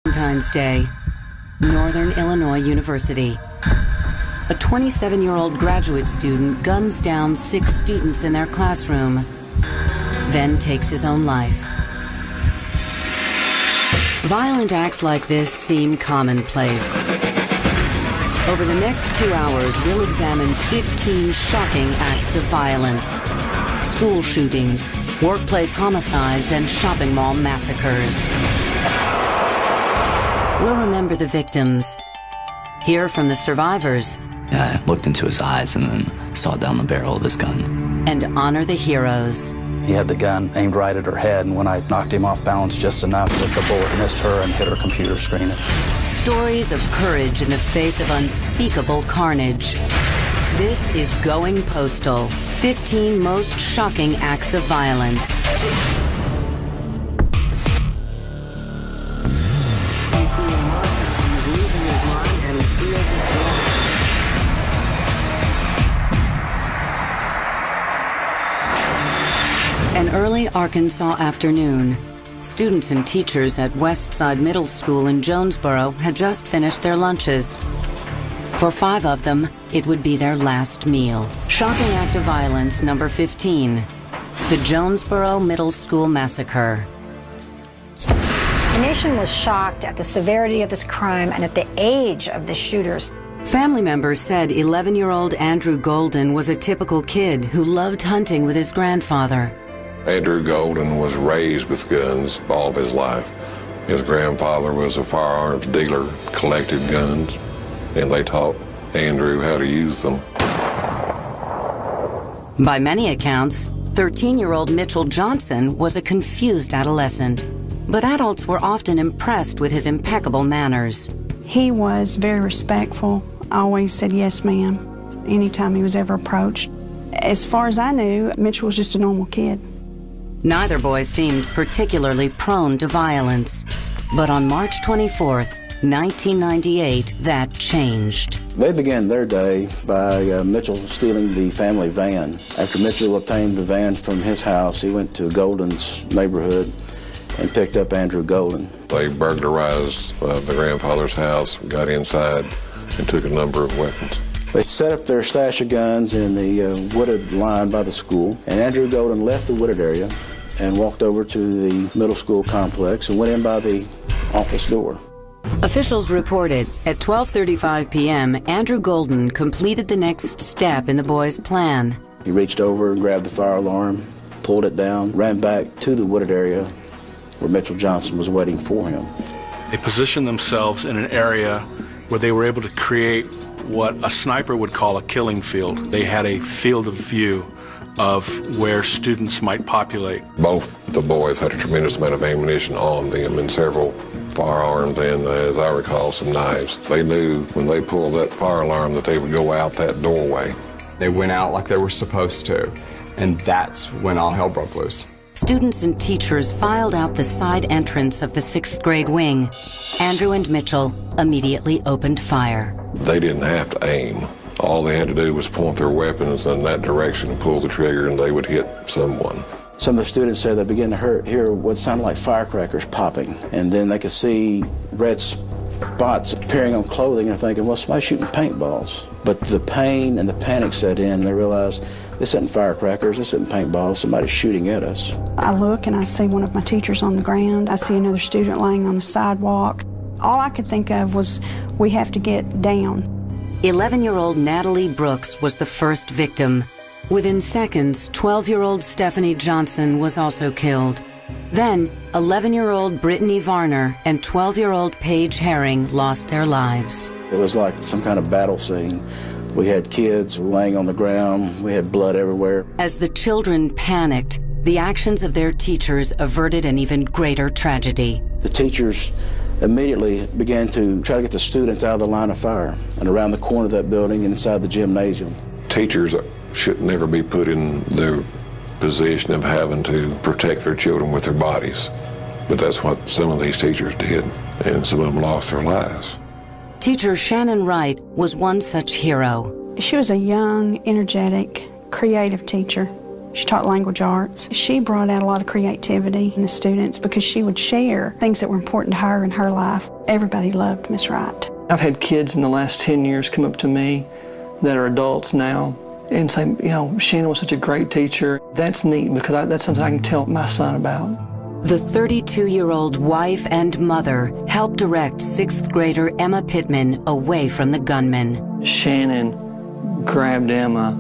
Valentine's Day, Northern Illinois University. A 27-year-old graduate student guns down 6 students in their classroom, then takes his own life. Violent acts like this seem commonplace. Over the next 2 hours, we'll examine 15 shocking acts of violence. School shootings, workplace homicides, and shopping mall massacres. We'll remember the victims, hear from the survivors. I looked into his eyes and then saw down the barrel of his gun. And honor the heroes. He had the gun aimed right at her head, and when I knocked him off balance just enough that the bullet missed her and hit her computer screen. Stories of courage in the face of unspeakable carnage. This is Going Postal, 15 most shocking acts of violence. An early Arkansas afternoon. Students and teachers at Westside Middle School in Jonesboro had just finished their lunches. For 5 of them, it would be their last meal. Shocking act of violence number 15, the Jonesboro Middle School Massacre. The nation was shocked at the severity of this crime and at the age of the shooters. Family members said 11-year-old Andrew Golden was a typical kid who loved hunting with his grandfather. Andrew Golden was raised with guns all of his life. His grandfather was a firearms dealer, collected guns, and they taught Andrew how to use them. By many accounts, 13-year-old Mitchell Johnson was a confused adolescent, but adults were often impressed with his impeccable manners. He was very respectful, always said yes, ma'am, anytime he was ever approached. As far as I knew, Mitchell was just a normal kid. Neither boy seemed particularly prone to violence, but on March 24th, 1998, that changed. They began their day by Mitchell stealing the family van. After Mitchell obtained the van from his house, he went to Golden's neighborhood and picked up Andrew Golden. They burglarized the grandfather's house, got inside, and took a number of weapons. They set up their stash of guns in the wooded line by the school, and Andrew Golden left the wooded area and walked over to the middle school complex and went in by the office door. Officials reported at 12:35 p.m., Andrew Golden completed the next step in the boys' plan. He reached over and grabbed the fire alarm, pulled it down, ran back to the wooded area where Mitchell Johnson was waiting for him. They positioned themselves in an area where they were able to create what a sniper would call a killing field. They had a field of view of where students might populate. Both the boys had a tremendous amount of ammunition on them and several firearms and, as I recall, some knives. They knew when they pulled that fire alarm that they would go out that doorway. They went out like they were supposed to, and that's when all hell broke loose. Students and teachers filed out the side entrance of the 6th grade wing. Andrew and Mitchell immediately opened fire. They didn't have to aim. All they had to do was point their weapons in that direction and pull the trigger, and they would hit someone. Some of the students said they began to hear what sounded like firecrackers popping, and then they could see red spots appearing on clothing, and they're thinking, well, somebody's shooting paintballs. But the pain and the panic set in, and they realized this isn't firecrackers, this isn't paintballs, somebody's shooting at us. I look and I see one of my teachers on the ground. I see another student laying on the sidewalk. All I could think of was, we have to get down. 11-year-old Natalie Brooks was the first victim. Within seconds, 12-year-old Stephanie Johnson was also killed. Then, 11-year-old Brittany Varner and 12-year-old Paige Herring lost their lives. It was like some kind of battle scene. We had kids laying on the ground. We had blood everywhere. As the children panicked, the actions of their teachers averted an even greater tragedy. The teachers immediately began to try to get the students out of the line of fire and around the corner of that building and inside the gymnasium. Teachers should never be put in the position of having to protect their children with their bodies. But that's what some of these teachers did, and some of them lost their lives. Teacher Shannon Wright was one such hero. She was a young, energetic, creative teacher. She taught language arts. She brought out a lot of creativity in the students because she would share things that were important to her in her life. Everybody loved Miss Wright. I've had kids in the last 10 years come up to me that are adults now and say, you know, Shannon was such a great teacher. That's neat because that's something I can tell my son about. The 32-year-old wife and mother helped direct 6th grader Emma Pittman away from the gunman. Shannon grabbed Emma,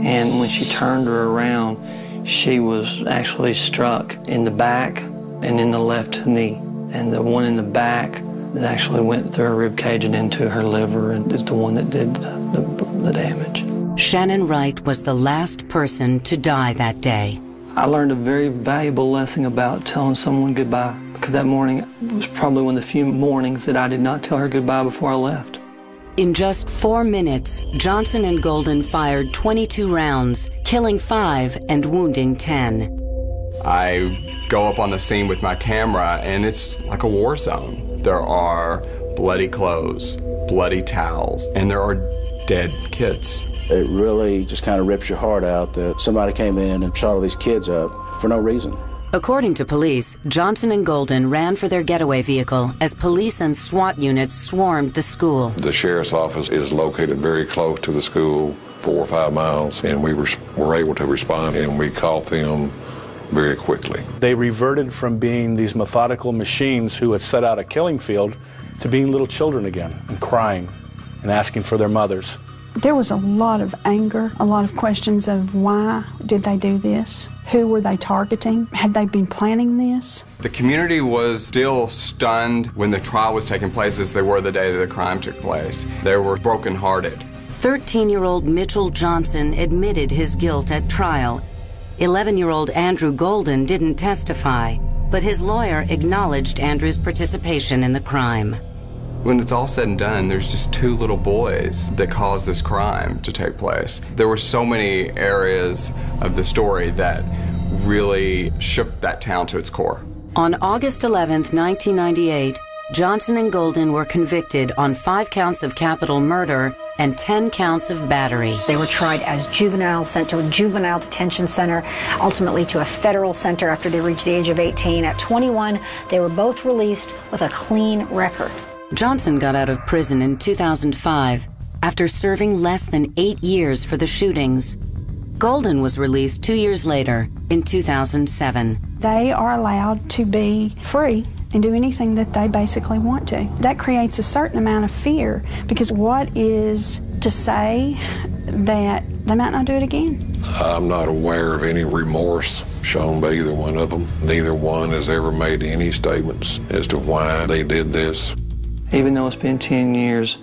and when she turned her around, she was actually struck in the back and in the left knee. And the one in the back that actually went through her rib cage and into her liver and is the one that did the damage. Shannon Wright was the last person to die that day. I learned a very valuable lesson about telling someone goodbye, because that morning was probably one of the few mornings that I did not tell her goodbye before I left. In just 4 minutes, Johnson and Golden fired 22 rounds, killing 5 and wounding 10. I go up on the scene with my camera, and it's like a war zone. There are bloody clothes, bloody towels, and there are dead kids. It really just kind of rips your heart out that somebody came in and shot all these kids up for no reason. According to police, Johnson and Golden ran for their getaway vehicle as police and SWAT units swarmed the school. The sheriff's office is located very close to the school, 4 or 5 miles, and we were able to respond, and we caught them very quickly. They reverted from being these methodical machines who had set out a killing field to being little children again and crying and asking for their mothers. There was a lot of anger, a lot of questions of why did they do this? Who were they targeting? Had they been planning this? The community was still stunned when the trial was taking place as they were the day that the crime took place. They were brokenhearted. 13-year-old Mitchell Johnson admitted his guilt at trial. 11-year-old Andrew Golden didn't testify, but his lawyer acknowledged Andrew's participation in the crime. When it's all said and done, there's just 2 little boys that caused this crime to take place. There were so many areas of the story that really shook that town to its core. On August 11th, 1998, Johnson and Golden were convicted on 5 counts of capital murder and 10 counts of battery. They were tried as juveniles, sent to a juvenile detention center, ultimately to a federal center after they reached the age of 18. At 21, they were both released with a clean record. Johnson got out of prison in 2005 after serving less than 8 years for the shootings. Golden was released 2 years later in 2007. They are allowed to be free and do anything that they basically want to. That creates a certain amount of fear, because what is to say that they might not do it again? I'm not aware of any remorse shown by either one of them. Neither one has ever made any statements as to why they did this. Even though it's been 10 years,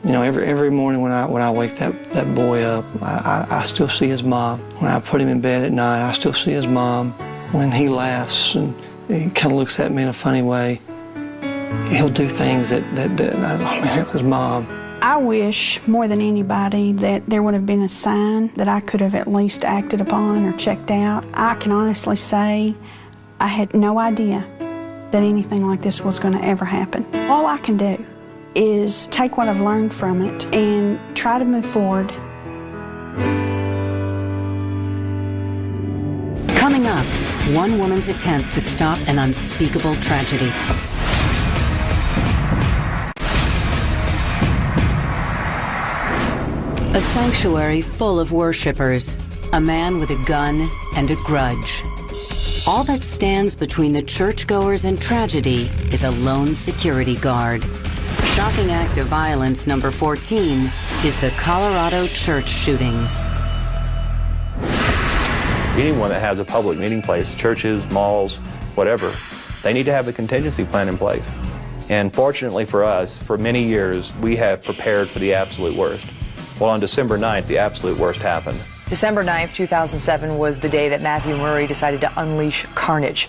you know, every morning when I wake that boy up, I still see his mom. When I put him in bed at night, I still see his mom. When he laughs and he kind of looks at me in a funny way, he'll do things that oh, his mom. I wish more than anybody that there would have been a sign that I could have at least acted upon or checked out. I can honestly say I had no idea that anything like this was going to ever happen. All I can do is take what I've learned from it and try to move forward. Coming up, one woman's attempt to stop an unspeakable tragedy. A sanctuary full of worshipers, a man with a gun and a grudge. All that stands between the churchgoers and tragedy is a lone security guard. Shocking act of violence number 14 is the Colorado church shootings. Anyone that has a public meeting place, churches, malls, whatever, they need to have a contingency plan in place. And fortunately for us, for many years, we have prepared for the absolute worst. Well, on December 9th, the absolute worst happened. December 9th, 2007 was the day that Matthew Murray decided to unleash carnage.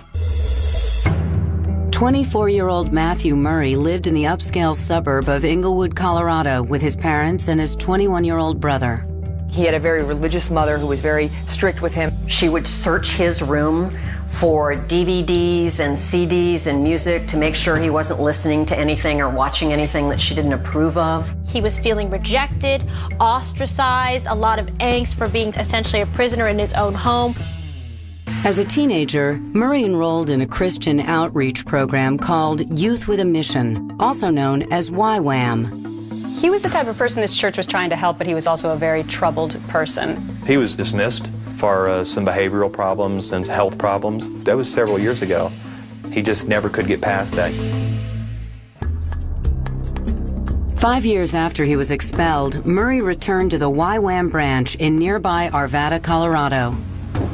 24-year-old Matthew Murray lived in the upscale suburb of Inglewood, Colorado with his parents and his 21-year-old brother. He had a very religious mother who was very strict with him. She would search his room for DVDs and CDs and music to make sure he wasn't listening to anything or watching anything that she didn't approve of. He was feeling rejected, ostracized, a lot of angst for being essentially a prisoner in his own home. As a teenager, Murray enrolled in a Christian outreach program called Youth with a Mission, also known as YWAM. He was the type of person this church was trying to help, but he was also a very troubled person. He was dismissed for some behavioral problems and health problems. That was several years ago. He just never could get past that. 5 years after he was expelled, Murray returned to the YWAM branch in nearby Arvada, Colorado.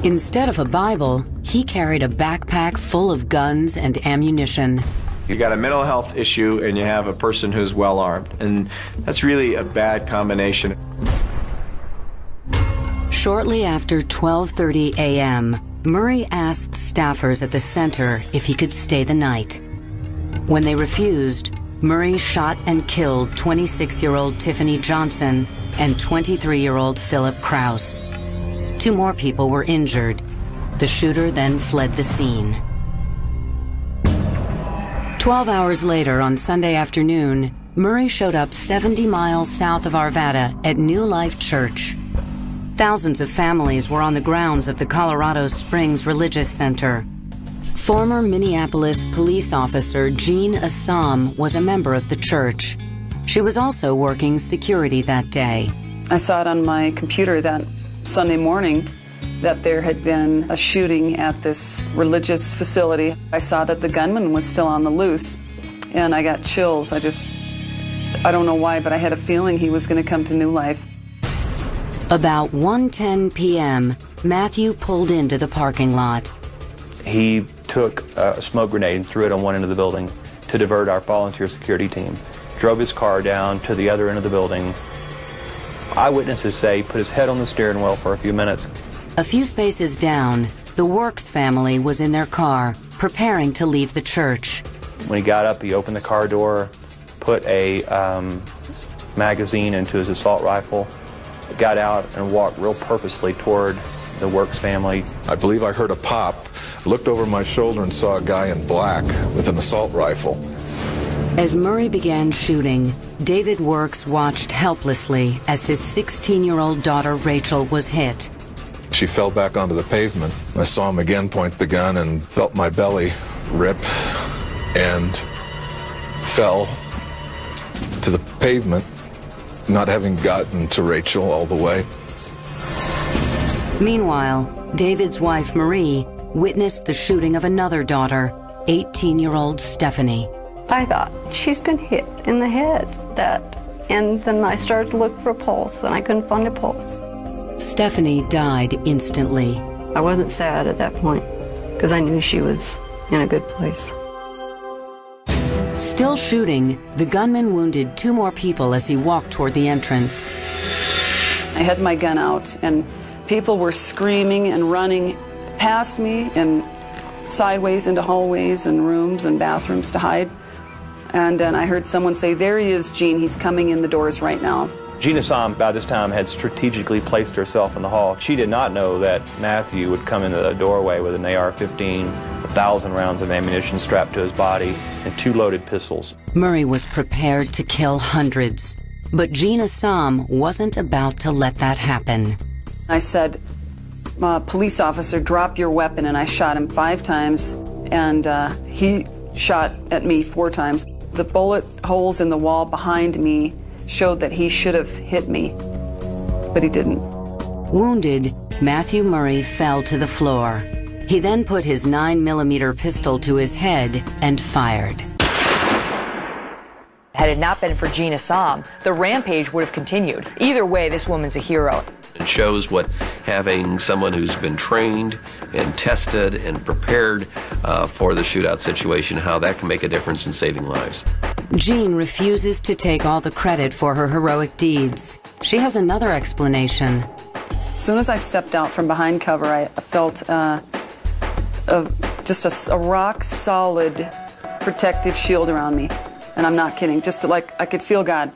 Instead of a Bible, he carried a backpack full of guns and ammunition. You got a mental health issue and you have a person who's well armed, and that's really a bad combination. Shortly after 12:30 a.m., Murray asked staffers at the center if he could stay the night. When they refused, Murray shot and killed 26-year-old Tiffany Johnson and 23-year-old Philip Krause. 2 more people were injured. The shooter then fled the scene. 12 hours later, on Sunday afternoon, Murray showed up 70 miles south of Arvada at New Life Church. Thousands of families were on the grounds of the Colorado Springs Religious Center. Former Minneapolis police officer Jean Assam was a member of the church. She was also working security that day. I saw it on my computer that Sunday morning that there had been a shooting at this religious facility. I saw that the gunman was still on the loose, and I got chills. I don't know why, but I had a feeling he was going to come to New Life. About 1:10 p.m., Matthew pulled into the parking lot. He took a smoke grenade and threw it on one end of the building to divert our volunteer security team. Drove his car down to the other end of the building. Eyewitnesses say he put his head on the steering wheel for a few minutes. A few spaces down, the Works family was in their car, preparing to leave the church. When he got up, he opened the car door, put a magazine into his assault rifle, got out and walked real purposely toward the Works family. I believe I heard a pop, looked over my shoulder and saw a guy in black with an assault rifle. As Murray began shooting, David Works watched helplessly as his 16-year-old daughter Rachel was hit. She fell back onto the pavement. I saw him again point the gun and felt my belly rip and fell to the pavement, not having gotten to Rachel all the way. Meanwhile, David's wife Marie witnessed the shooting of another daughter, 18-year-old Stephanie. I thought, she's been hit in the head, and then I started to look for a pulse, and I couldn't find a pulse. Stephanie died instantly. I wasn't sad at that point, because I knew she was in a good place. Still shooting, the gunman wounded 2 more people as he walked toward the entrance. I had my gun out, and people were screaming and running past me and sideways into hallways and rooms and bathrooms to hide. And then I heard someone say, "There he is, Jean. He's coming in the doors right now." Jean Assam, by this time, had strategically placed herself in the hall. She did not know that Matthew would come into the doorway with an AR-15, 1,000 rounds of ammunition strapped to his body, and 2 loaded pistols. Murray was prepared to kill hundreds, but Jean Assam wasn't about to let that happen. I said, "Police officer, drop your weapon," and I shot him 5 times, and he shot at me 4 times. The bullet holes in the wall behind me showed that he should have hit me, but he didn't. Wounded, Matthew Murray fell to the floor. He then put his 9mm pistol to his head and fired. Had it not been for Jean Assam, the rampage would have continued. Either way, this woman's a hero. It shows what having someone who's been trained and tested and prepared for the shootout situation, how that can make a difference in saving lives. Jean refuses to take all the credit for her heroic deeds. She has another explanation. As soon as I stepped out from behind cover, I felt just a rock-solid protective shield around me. And I'm not kidding, just like I could feel God.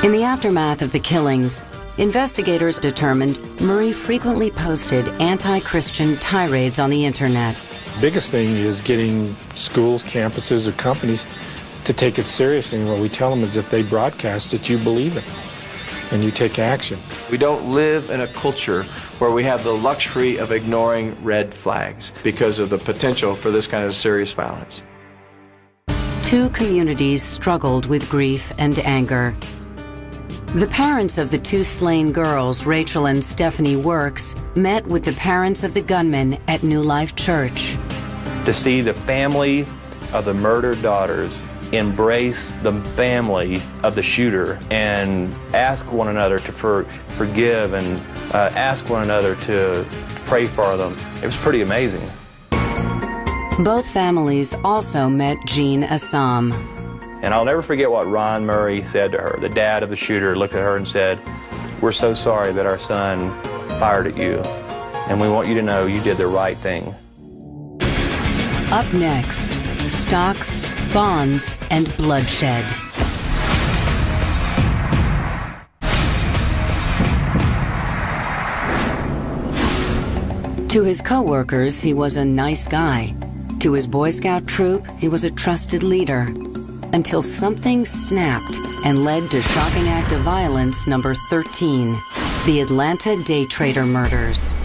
In the aftermath of the killings, investigators determined Murray frequently posted anti-Christian tirades on the internet. Biggest thing is getting schools, campuses, or companies to take it seriously. And what we tell them is if they broadcast it, you believe it. and you take action. We don't live in a culture where we have the luxury of ignoring red flags because of the potential for this kind of serious violence. Two communities struggled with grief and anger. The parents of the two slain girls, Rachel and Stephanie Works, met with the parents of the gunmen at New Life Church. To see the family of the murdered daughters embrace the family of the shooter and ask one another to forgive and ask one another to pray for them, it was pretty amazing. Both families also met Jean Assam. And I'll never forget what Ron Murray said to her. The dad of the shooter looked at her and said, "We're so sorry that our son fired at you, and we want you to know you did the right thing." Up next, stocks, bonds, and bloodshed. To his co-workers, he was a nice guy. To his Boy Scout troop, he was a trusted leader. Until something snapped and led to shocking act of violence number 13, the Atlanta day trader murders.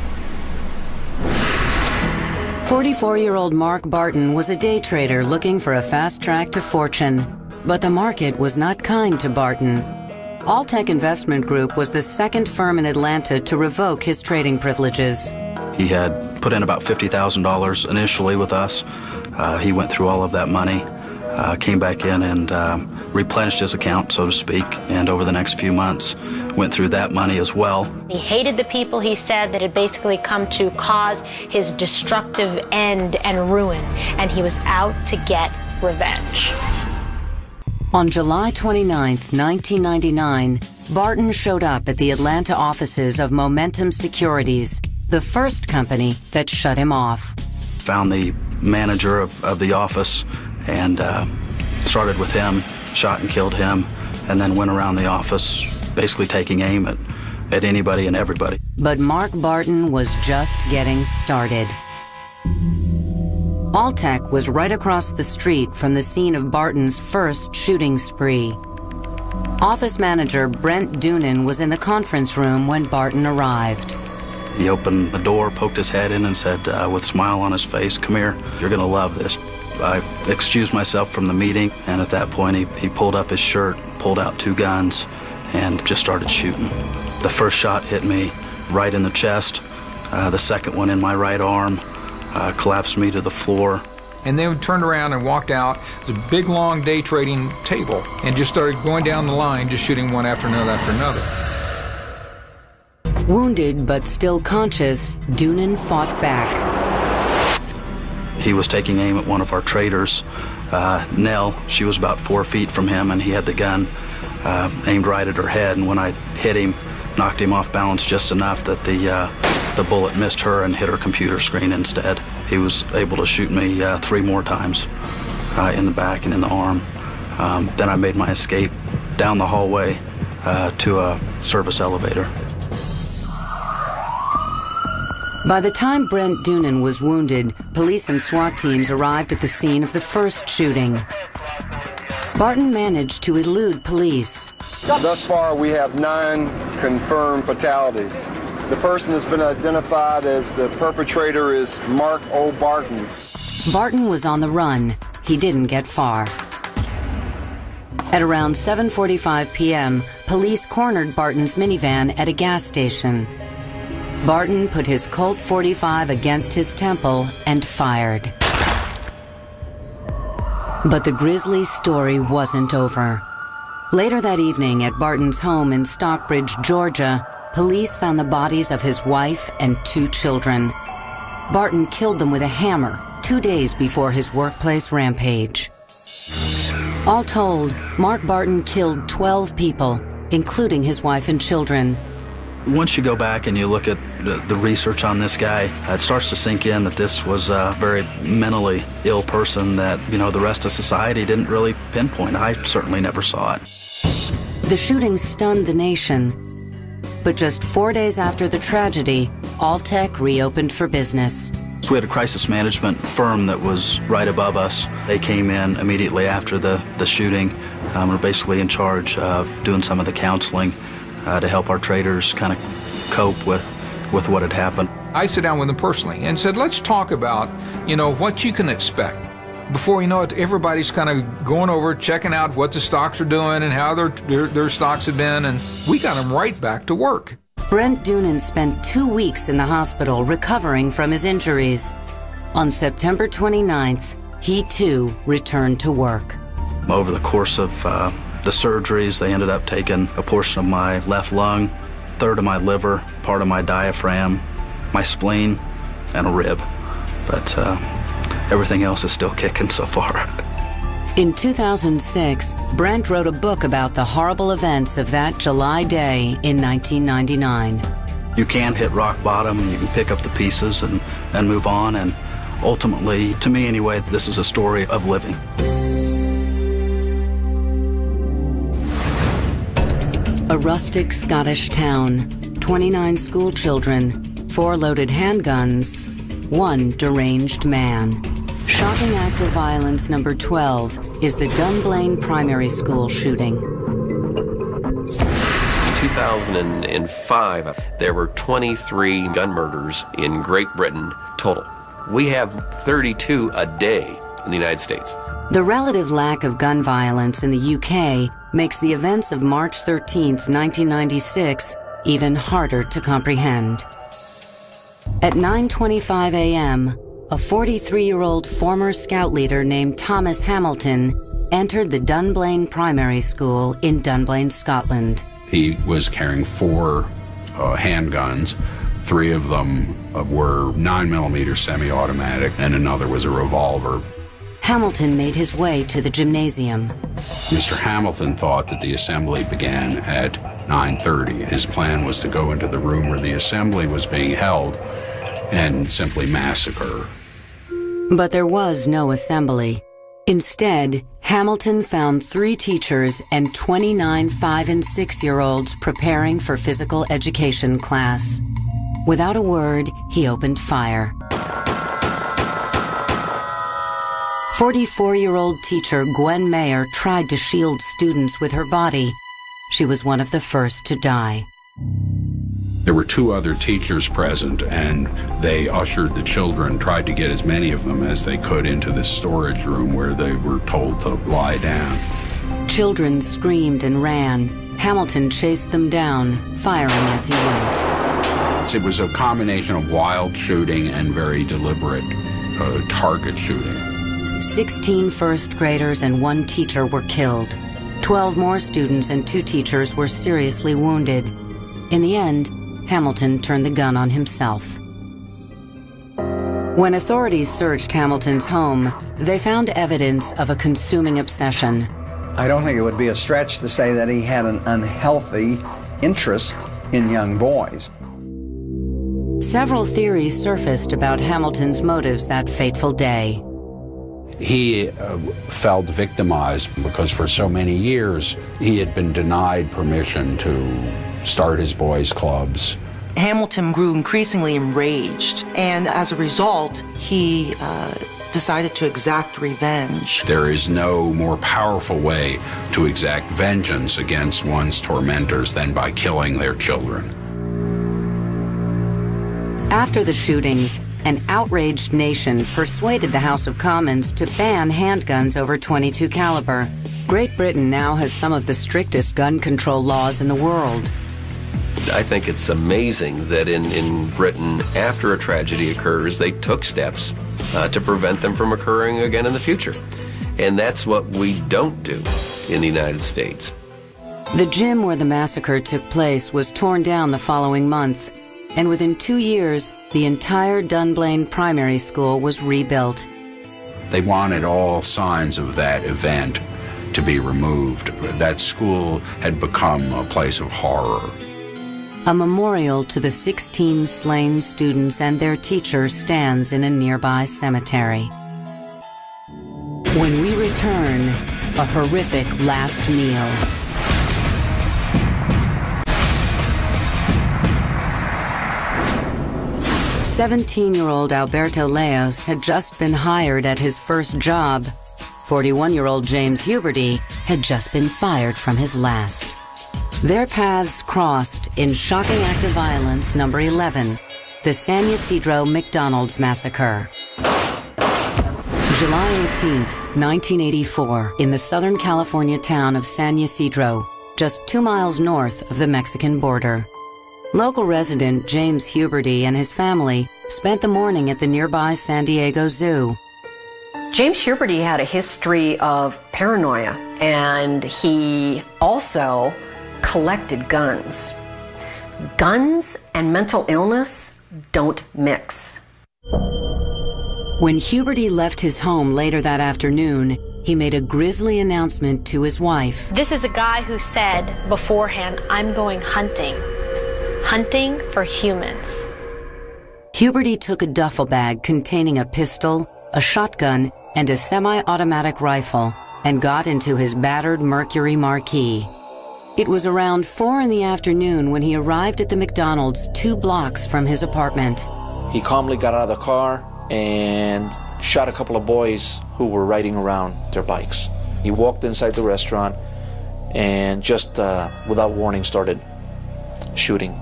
44-year-old Mark Barton was a day trader looking for a fast track to fortune, but the market was not kind to Barton. Alltech Investment Group was the second firm in Atlanta to revoke his trading privileges. He had put in about $50,000 initially with us. He went through all of that money. Came back in and replenished his account, so to speak, and over the next few months went through that money as well. He hated the people, he said, that had basically come to cause his destructive end and ruin, and he was out to get revenge. On July 29, 1999, Barton showed up at the Atlanta offices of Momentum Securities, the first company that shut him off. Found the manager of the office and started with him, shot and killed him, and then went around the office basically taking aim at anybody and everybody. But Mark Barton was just getting started. Alltech was right across the street from the scene of Barton's first shooting spree. Office manager Brent Doonan was in the conference room when Barton arrived. He opened the door, poked his head in and said with a smile on his face, "Come here, you're gonna love this." I excused myself from the meeting, and at that point he pulled up his shirt, pulled out two guns, and just started shooting. The first shot hit me right in the chest, the second one in my right arm, collapsed me to the floor. And then turned around and walked out. It was a big, long day trading table, and just started going down the line, just shooting one after another after another. Wounded but still conscious, Doonan fought back. He was taking aim at one of our traders, Nell. She was about 4 feet from him, and he had the gun aimed right at her head. And when I hit him, knocked him off balance just enough that the bullet missed her and hit her computer screen instead. He was able to shoot me 3 more times in the back and in the arm. Then I made my escape down the hallway to a service elevator. By the time Brent Doonan was wounded, police and SWAT teams arrived at the scene of the first shooting. Barton managed to elude police. Thus far, we have 9 confirmed fatalities. The person that's been identified as the perpetrator is Mark O. Barton. Barton was on the run. He didn't get far. At around 7:45 p.m., police cornered Barton's minivan at a gas station. Barton put his Colt .45 against his temple and fired. But the grisly story wasn't over. Later that evening at Barton's home in Stockbridge, Georgia, police found the bodies of his wife and 2 children. Barton killed them with a hammer 2 days before his workplace rampage. All told, Mark Barton killed 12 people, including his wife and children. Once you go back and you look at the research on this guy, it starts to sink in that this was a very mentally ill person that, the rest of society didn't really pinpoint. I certainly never saw it. The shooting stunned the nation. But just 4 days after the tragedy, Alltech reopened for business. So we had a crisis management firm that was right above us. They came in immediately after the shooting. We're basically in charge of doing some of the counseling to help our traders kind of cope with what had happened. I sat down with them personally and said, let's talk about, what you can expect. Before you know it, everybody's kind of going over, checking out what the stocks are doing and how their stocks have been, and we got them right back to work. Brent Doonan spent 2 weeks in the hospital recovering from his injuries. On September 29th, he too returned to work. Over the course of the surgeries, they ended up taking a portion of my left lung, a third of my liver, part of my diaphragm, my spleen, and a rib. But everything else is still kicking so far. In 2006, Brent wrote a book about the horrible events of that July day in 1999. You can hit rock bottom, and you can pick up the pieces and move on, and ultimately, to me anyway, this is a story of living. A rustic Scottish town, 29 school children, 4 loaded handguns, 1 deranged man. Shocking act of violence number 12 is the Dunblane Primary School shooting. 2005, there were 23 gun murders in Great Britain total. We have 32 a day in the United States. The relative lack of gun violence in the UK makes the events of March 13, 1996, even harder to comprehend. At 9:25 a.m., a 43-year-old former scout leader named Thomas Hamilton entered the Dunblane Primary School in Dunblane, Scotland. He was carrying 4 handguns. 3 of them were 9mm semi-automatic, and another was a revolver. Hamilton made his way to the gymnasium. Mr. Hamilton thought that the assembly began at 9:30. His plan was to go into the room where the assembly was being held and simply massacre. But there was no assembly. Instead, Hamilton found 3 teachers and 29 5- and 6-year-olds preparing for physical education class. Without a word, he opened fire. 44-year-old teacher Gwen Mayer tried to shield students with her body. She was one of the first to die. There were 2 other teachers present, and they ushered the children, tried to get as many of them as they could into the storage room where they were told to lie down. Children screamed and ran. Hamilton chased them down, firing as he went. It was a combination of wild shooting and very deliberate target shooting. 16 first graders and 1 teacher were killed. 12 more students and 2 teachers were seriously wounded. In the end, Hamilton turned the gun on himself. When authorities searched Hamilton's home, they found evidence of a consuming obsession. I don't think it would be a stretch to say that he had an unhealthy interest in young boys. Several theories surfaced about Hamilton's motives that fateful day. He felt victimized because for so many years he had been denied permission to start his boys' clubs. Hamilton grew increasingly enraged, and as a result, he decided to exact revenge. There is no more powerful way to exact vengeance against one's tormentors than by killing their children. After the shootings, an outraged nation persuaded the House of Commons to ban handguns over .22 caliber. Great Britain now has some of the strictest gun control laws in the world. I think it's amazing that in Britain, after a tragedy occurs, they took steps to prevent them from occurring again in the future. And that's what we don't do in the United States. The gym where the massacre took place was torn down the following month, and within 2 years, the entire Dunblane Primary School was rebuilt. They wanted all signs of that event to be removed. That school had become a place of horror. A memorial to the 16 slain students and their teacher stands in a nearby cemetery. When we return, a horrific last meal. "17-year-old Alberto Leos had just been hired at his first job. 41-year-old James Huberty had just been fired from his last. Their paths crossed in shocking act of violence number 11, the San Ysidro McDonald's Massacre. July 18th, 1984, in the Southern California town of San Ysidro, just 2 miles north of the Mexican border. Local resident James Huberty and his family spent the morning at the nearby San Diego Zoo. James Huberty had a history of paranoia, and he also collected guns. Guns and mental illness don't mix. When Huberty left his home later that afternoon, he made a grisly announcement to his wife. This is a guy who said beforehand, I'm going hunting. Hunting for humans. Huberty took a duffel bag containing a pistol, a shotgun, and a semi-automatic rifle and got into his battered Mercury Marquis. It was around 4 in the afternoon when he arrived at the McDonald's 2 blocks from his apartment. He calmly got out of the car and shot a couple of boys who were riding around their bikes. He walked inside the restaurant and just without warning started shooting.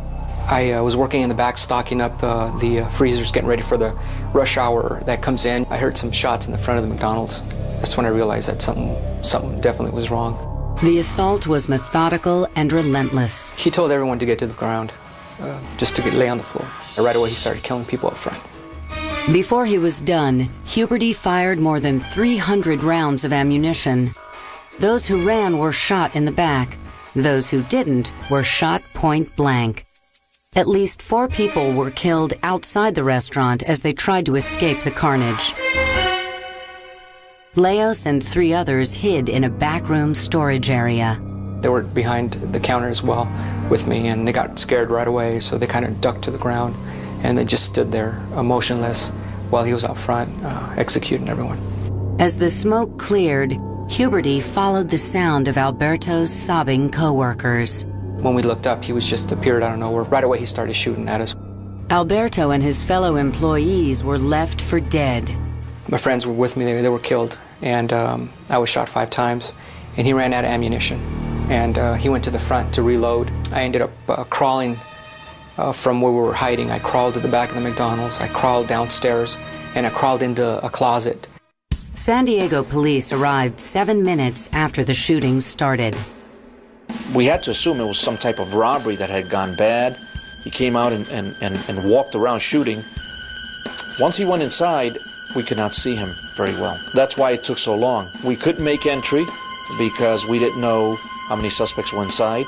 I was working in the back stocking up the freezers, getting ready for the rush hour that comes in. I heard some shots in the front of the McDonald's. That's when I realized that something definitely was wrong. The assault was methodical and relentless. He told everyone to get to the ground, just to lay on the floor. And right away he started killing people up front. Before he was done, Huberty fired more than 300 rounds of ammunition. Those who ran were shot in the back. Those who didn't were shot point blank. At least 4 people were killed outside the restaurant as they tried to escape the carnage. Leos and 3 others hid in a backroom storage area. They were behind the counter as well with me, and they got scared right away, so they kind of ducked to the ground, and they just stood there motionless while he was out front executing everyone. As the smoke cleared, Huberty followed the sound of Alberto's sobbing co-workers. When we looked up, he was just appeared out of nowhere. Right away, he started shooting at us. Alberto and his fellow employees were left for dead. My friends were with me. They were killed, and I was shot 5 times, and he ran out of ammunition. And he went to the front to reload. I ended up crawling from where we were hiding. I crawled to the back of the McDonald's. I crawled downstairs, and I crawled into a closet. San Diego police arrived 7 minutes after the shooting started. We had to assume it was some type of robbery that had gone bad. He came out and walked around shooting. Once he went inside, we could not see him very well. That's why it took so long. We couldn't make entry because we didn't know how many suspects were inside.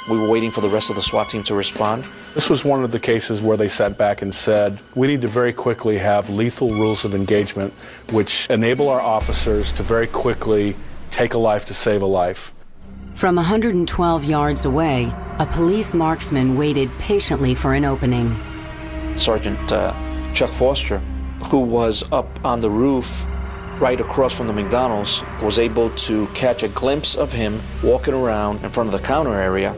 We were waiting for the rest of the SWAT team to respond. This was one of the cases where they sat back and said, we need to very quickly have lethal rules of engagement which enable our officers to very quickly take a life to save a life. From 112 yards away, a police marksman waited patiently for an opening. Sergeant Chuck Foster, who was up on the roof right across from the McDonald's, was able to catch a glimpse of him walking around in front of the counter area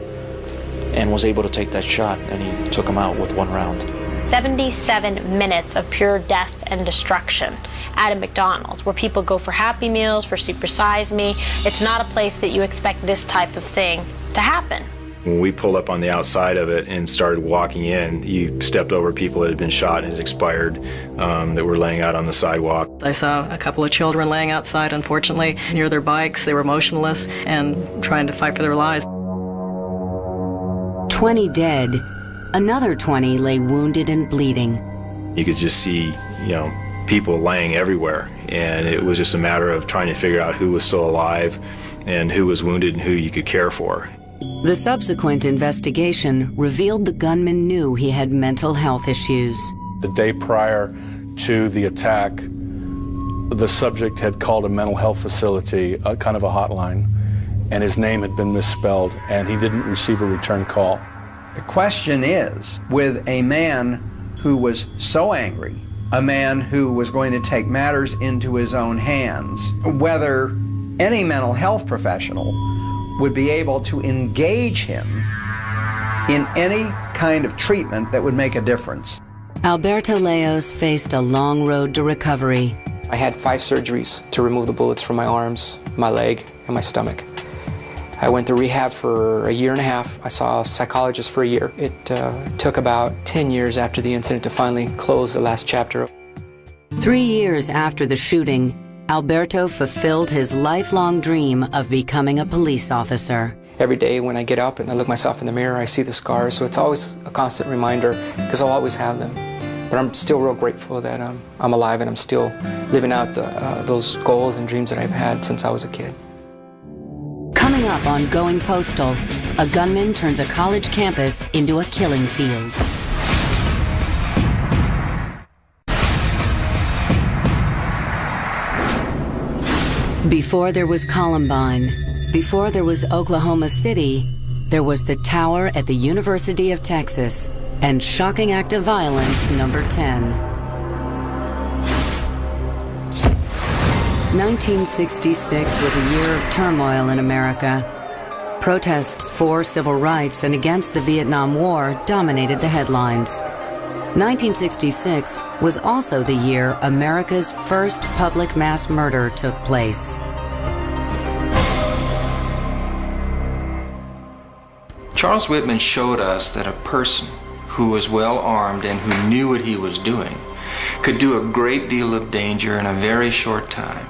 and was able to take that shot, and he took him out with 1 round. 77 minutes of pure death and destruction at a McDonald's, where people go for Happy Meals, for Super Size Me. It's not a place that you expect this type of thing to happen. When we pulled up on the outside of it and started walking in, you stepped over people that had been shot and had expired that were laying out on the sidewalk. I saw a couple of children laying outside, unfortunately, near their bikes. They were motionless and trying to fight for their lives. 20 dead. Another 20 lay wounded and bleeding. You could just see, people laying everywhere, and it was just a matter of trying to figure out who was still alive and who was wounded and who you could care for. The subsequent investigation revealed the gunman knew he had mental health issues. The day prior to the attack, the subject had called a mental health facility, kind of a hotline, and his name had been misspelled, and he didn't receive a return call. The question is, with a man who was so angry, a man who was going to take matters into his own hands, whether any mental health professional would be able to engage him in any kind of treatment that would make a difference. Alberto Leos faced a long road to recovery. I had 5 surgeries to remove the bullets from my arms, my leg, and my stomach. I went to rehab for a year and a half. I saw a psychologist for a year. It took about 10 years after the incident to finally close the last chapter. 3 years after the shooting, Alberto fulfilled his lifelong dream of becoming a police officer. Every day when I get up and I look myself in the mirror, I see the scars, so it's always a constant reminder, because I'll always have them. But I'm still real grateful that I'm alive and I'm still living out those goals and dreams that I've had since I was a kid. Coming up on Going Postal, a gunman turns a college campus into a killing field. Before there was Columbine, before there was Oklahoma City, there was the tower at the University of Texas and shocking act of violence number 10. 1966 was a year of turmoil in America. Protests for civil rights and against the Vietnam War dominated the headlines. 1966 was also the year America's first public mass murder took place. Charles Whitman showed us that a person who was well armed and who knew what he was doing could do a great deal of danger in a very short time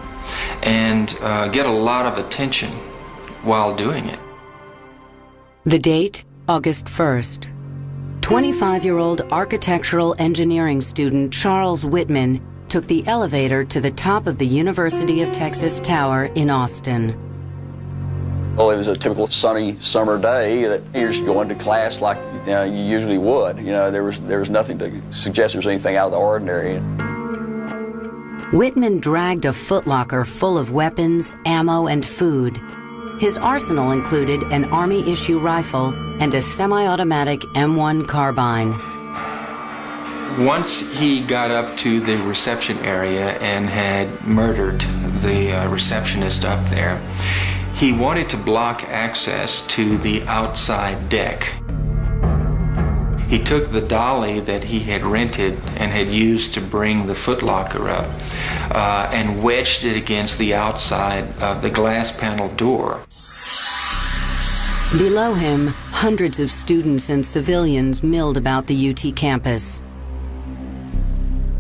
and get a lot of attention while doing it. The date, August 1st. 25-year-old architectural engineering student Charles Whitman took the elevator to the top of the University of Texas Tower in Austin. Well, it was a typical sunny summer day that you're just going to class like you usually would. There was nothing to suggest there was anything out of the ordinary. Whitman dragged a footlocker full of weapons, ammo, and food. His arsenal included an Army-issue rifle and a semi-automatic M1 carbine. Once he got up to the reception area and had murdered the receptionist up there, he wanted to block access to the outside deck. He took the dolly that he had rented and had used to bring the footlocker up and wedged it against the outside of the glass panel door. Below him, hundreds of students and civilians milled about the UT campus.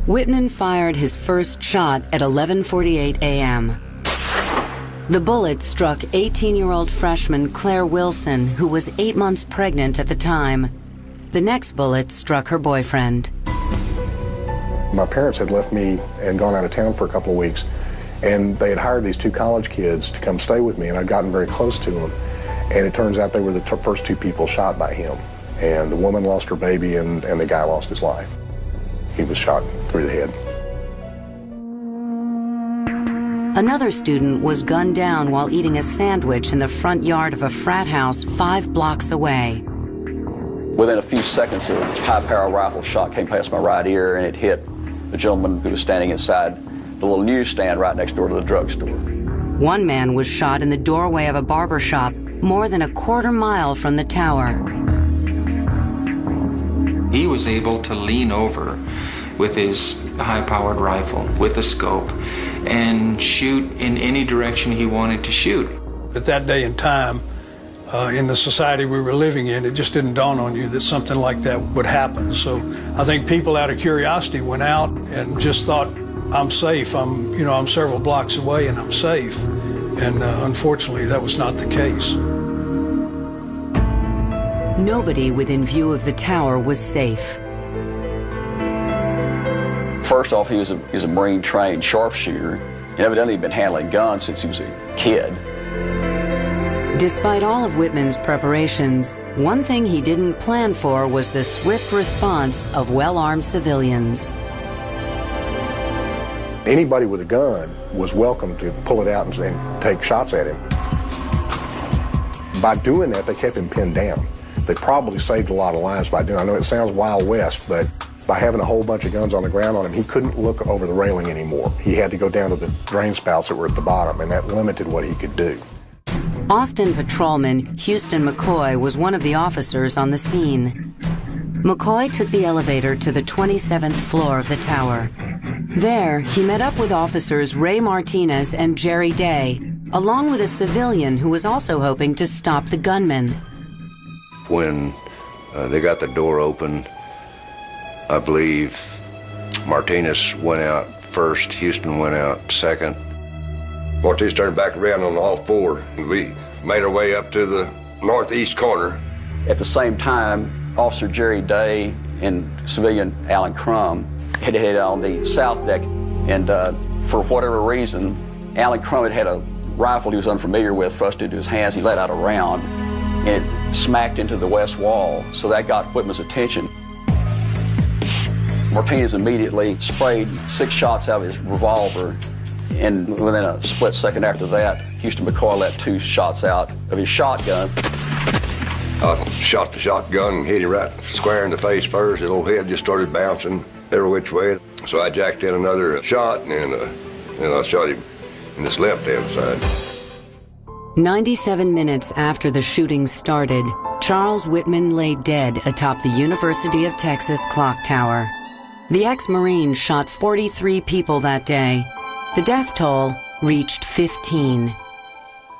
Whitman fired his first shot at 11:48 a.m. The bullet struck 18-year-old freshman Claire Wilson, who was 8 months pregnant at the time. The next bullet struck her boyfriend. My parents had left me and gone out of town for a couple of weeks, and they had hired these 2 college kids to come stay with me, and I'd gotten very close to them. And it turns out they were the first 2 people shot by him. And the woman lost her baby, and the guy lost his life. He was shot through the head. Another student was gunned down while eating a sandwich in the front yard of a frat house 5 blocks away. Within a few seconds, a high-power rifle shot came past my right ear, and it hit the gentleman who was standing inside the little newsstand right next door to the drugstore. One man was shot in the doorway of a barber shop more than a quarter mile from the tower. He was able to lean over with his high-powered rifle, with a scope, and shoot in any direction he wanted to shoot. At that day and time, in the society we were living in, it just didn't dawn on you that something like that would happen. So I think people out of curiosity went out and just thought, I'm safe, I'm several blocks away and I'm safe. And unfortunately, that was not the case. Nobody within view of the tower was safe. First off, he was a Marine-trained sharpshooter. And evidently he'd been handling guns since he was a kid. Despite all of Whitman's preparations, one thing he didn't plan for was the swift response of well-armed civilians. Anybody with a gun was welcome to pull it out and take shots at him. By doing that, they kept him pinned down. They probably saved a lot of lives by doing it. I know it sounds Wild West, but by having a whole bunch of guns on the ground on him, he couldn't look over the railing anymore. He had to go down to the drain spouts that were at the bottom, and that limited what he could do. Austin patrolman Houston McCoy was one of the officers on the scene. McCoy took the elevator to the 27th floor of the tower. There, he met up with officers Ray Martinez and Jerry Day, along with a civilian who was also hoping to stop the gunman. When they got the door open, I believe Martinez went out first, Houston went out second. Martinez turned back around on all four, and we made our way up to the northeast corner. At the same time, Officer Jerry Day and civilian Alan Crum had headed on the south deck, and for whatever reason, Alan Crum had a rifle he was unfamiliar with thrust into his hands. He let out a round, and it smacked into the west wall, so that got Whitman's attention. Martinez immediately sprayed 6 shots out of his revolver, and within a split second after that, Houston McCoy let 2 shots out of his shotgun. I shot the shotgun and hit him right square in the face first. His little head just started bouncing every which way. So I jacked in another shot, and I shot him in his left-hand side. 97 minutes after the shooting started, Charles Whitman lay dead atop the University of Texas clock tower. The ex-Marine shot 43 people that day. The death toll reached 15.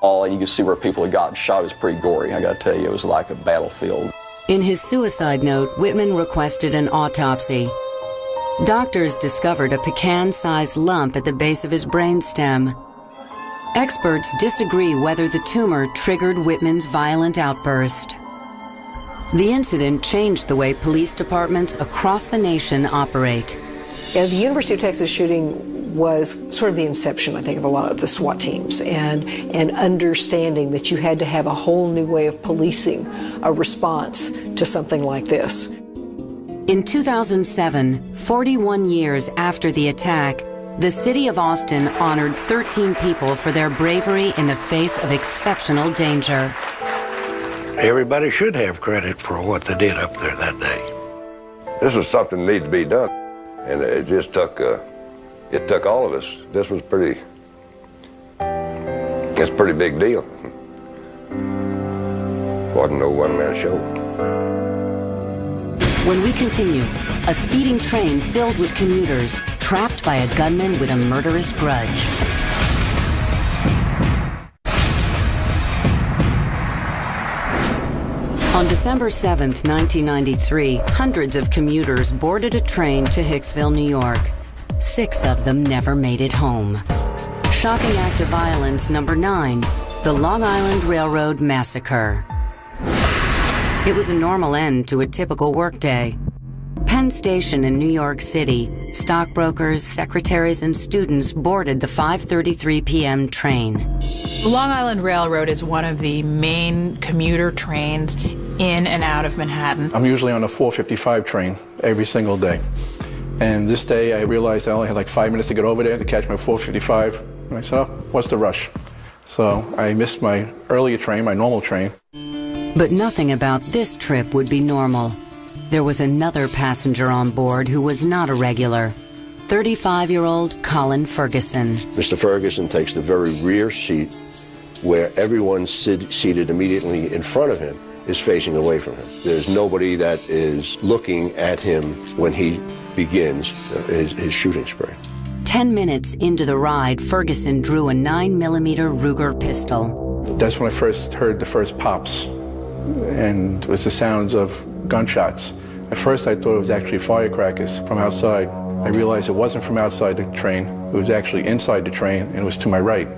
All you could see where people had gotten shot was pretty gory. I got to tell you, it was like a battlefield. In his suicide note, Whitman requested an autopsy. Doctors discovered a pecan-sized lump at the base of his brainstem. Experts disagree whether the tumor triggered Whitman's violent outburst. The incident changed the way police departments across the nation operate. The University of Texas shooting was sort of the inception, I think, of a lot of the SWAT teams, and understanding that you had to have a whole new way of policing a response to something like this. In 2007, 41 years after the attack, the city of Austin honored 13 people for their bravery in the face of exceptional danger. Everybody should have credit for what they did up there that day. This was something that needed to be done, and it just took all of us. This was it's a pretty big deal. Wasn't no one-man show. When we continue, a speeding train filled with commuters trapped by a gunman with a murderous grudge. On December 7th, 1993, hundreds of commuters boarded a train to Hicksville, New York. 6 of them never made it home. Shocking act of violence number 9, the Long Island Railroad Massacre. It was a normal end to a typical workday. Penn Station in New York City, stockbrokers, secretaries, and students boarded the 5:33 p.m. train. The Long Island Railroad is one of the main commuter trains in and out of Manhattan. I'm usually on a 4:55 train every single day. And this day I realized I only had like 5 minutes to get over there to catch my 4:55. And I said, oh, what's the rush? So I missed my earlier train, my normal train. But nothing about this trip would be normal. There was another passenger on board who was not a regular. 35-year-old Colin Ferguson. Mr. Ferguson takes the very rear seat where everyone seated immediately in front of him is facing away from him. There's nobody that is looking at him when he begins his shooting spree. 10 minutes into the ride, Ferguson drew a 9mm Ruger pistol. That's when I first heard the first pops, and it was the sounds of gunshots. At first I thought it was actually firecrackers from outside. I realized it wasn't from outside the train, it was actually inside the train, and it was to my right.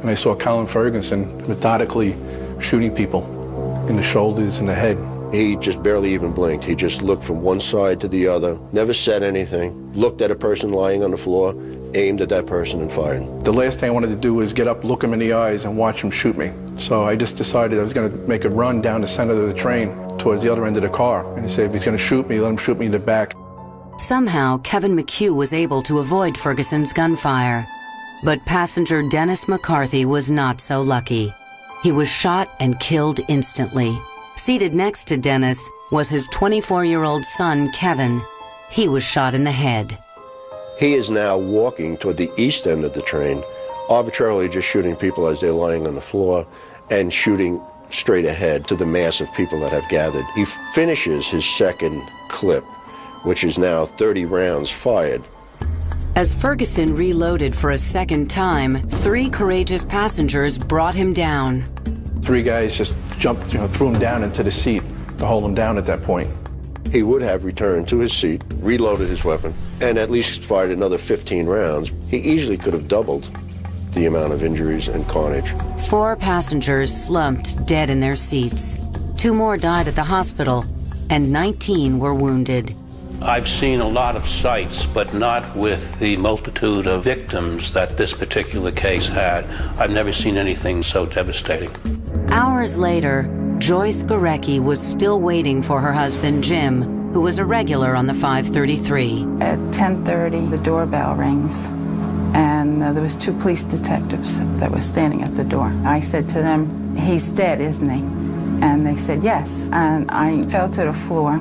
And I saw Colin Ferguson methodically shooting people in the shoulders and the head. He just barely even blinked. He just looked from one side to the other, never said anything, looked at a person lying on the floor, aimed at that person and fired. The last thing I wanted to do was get up, look him in the eyes, and watch him shoot me. So I just decided I was going to make a run down the center of the train towards the other end of the car. And he said, if he's going to shoot me, let him shoot me in the back. Somehow, Kevin McHugh was able to avoid Ferguson's gunfire. But passenger Dennis McCarthy was not so lucky. He was shot and killed instantly. Seated next to Dennis was his 24-year-old son, Kevin. He was shot in the head. He is now walking toward the east end of the train, arbitrarily just shooting people as they're lying on the floor and shooting straight ahead to the mass of people that have gathered. He finishes his second clip, which is now 30 rounds fired. As Ferguson reloaded for a second time, 3 courageous passengers brought him down. 3 guys just jumped, threw him down into the seat to hold him down at that point. He would have returned to his seat, reloaded his weapon, and at least fired another 15 rounds. He easily could have doubled the amount of injuries and carnage. 4 passengers slumped dead in their seats. 2 more died at the hospital, and 19 were wounded. I've seen a lot of sights, but not with the multitude of victims that this particular case had. I've never seen anything so devastating. Hours later, Joyce Gorecki was still waiting for her husband, Jim, who was a regular on the 533. At 10:30, the doorbell rings, and there was 2 police detectives that were standing at the door. I said to them, "He's dead, isn't he?" And they said, "Yes." And I fell to the floor.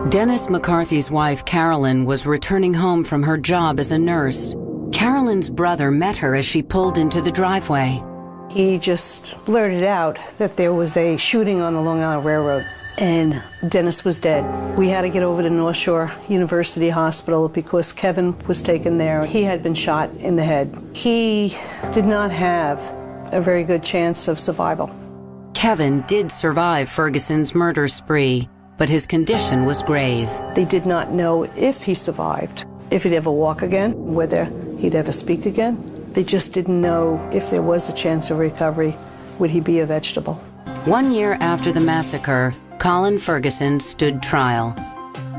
Dennis McCarthy's wife, Carolyn, was returning home from her job as a nurse. Carolyn's brother met her as she pulled into the driveway. He just blurted out that there was a shooting on the Long Island Railroad, and Dennis was dead. We had to get over to North Shore University Hospital because Kevin was taken there. He had been shot in the head. He did not have a very good chance of survival. Kevin did survive Ferguson's murder spree, but his condition was grave. They did not know if he survived, if he'd ever walk again, whether he'd ever speak again. They just didn't know if there was a chance of recovery, would he be a vegetable. 1 year after the massacre, Colin Ferguson stood trial.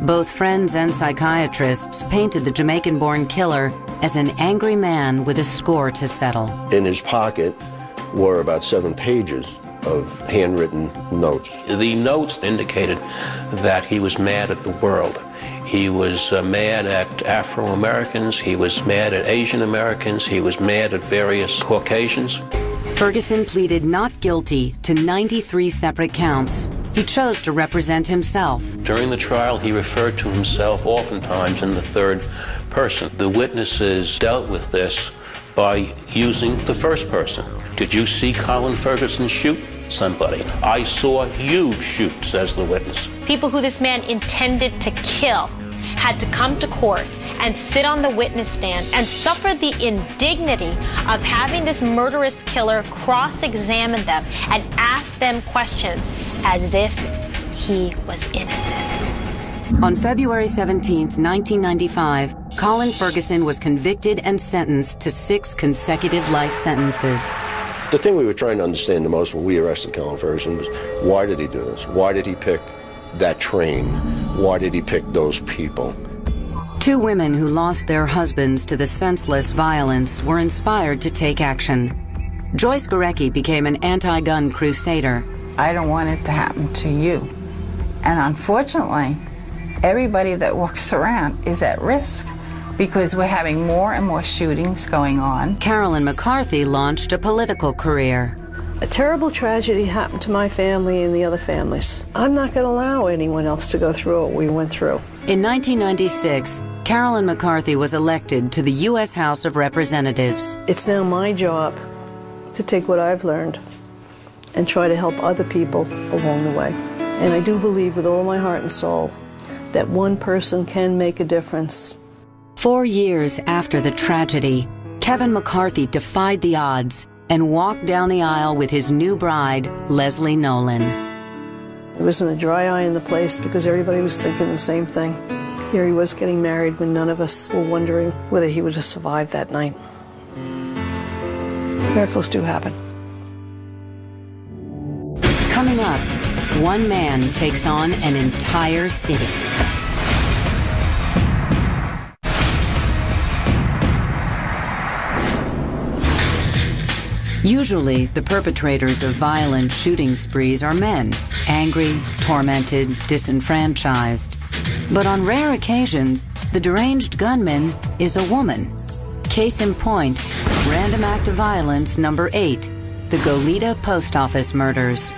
Both friends and psychiatrists painted the Jamaican-born killer as an angry man with a score to settle. In his pocket were about 7 pages of handwritten notes. The notes indicated that he was mad at the world. He was mad at Afro-Americans, he was mad at Asian Americans, he was mad at various Caucasians. Ferguson pleaded not guilty to 93 separate counts. He chose to represent himself. During the trial, he referred to himself oftentimes in the third person. The witnesses dealt with this by using the first person. Did you see Colin Ferguson shoot somebody? I saw you shoot, says the witness. People who this man intended to kill had to come to court and sit on the witness stand and suffer the indignity of having this murderous killer cross-examine them and ask them questions as if he was innocent. On February 17, 1995, Colin Ferguson was convicted and sentenced to 6 consecutive life sentences. The thing we were trying to understand the most when we arrested Colin Ferguson was, why did he do this? Why did he pick that train? Why did he pick those people? 2 women who lost their husbands to the senseless violence were inspired to take action. Joyce Gorecki became an anti-gun crusader. I don't want it to happen to you. And unfortunately, everybody that walks around is at risk because we're having more and more shootings going on. Carolyn McCarthy launched a political career. A terrible tragedy happened to my family and the other families. I'm not going to allow anyone else to go through what we went through. In 1996, Carolyn McCarthy was elected to the U.S. House of Representatives. It's now my job to take what I've learned and try to help other people along the way. And I do believe with all my heart and soul that one person can make a difference. 4 years after the tragedy, Kevin McCarthy defied the odds and walked down the aisle with his new bride, Leslie Nolan. There wasn't a dry eye in the place because everybody was thinking the same thing. Here he was getting married when none of us were wondering whether he would have survived that night. Miracles do happen. Coming up, one man takes on an entire city. Usually, the perpetrators of violent shooting sprees are men, angry, tormented, disenfranchised. But on rare occasions, the deranged gunman is a woman. Case in point, Random Act of Violence number 8, the Goleta Post Office murders.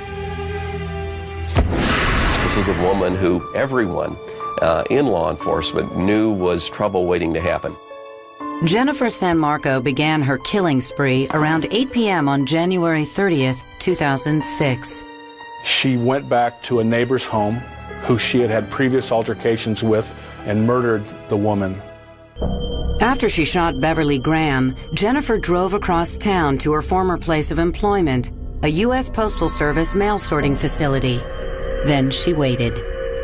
This was a woman who everyone in law enforcement knew was trouble waiting to happen. Jennifer San Marco began her killing spree around 8 p.m. on January 30th, 2006. She went back to a neighbor's home who she had had previous altercations with and murdered the woman. After she shot Beverly Graham, Jennifer drove across town to her former place of employment, a U.S. Postal Service mail sorting facility. Then she waited.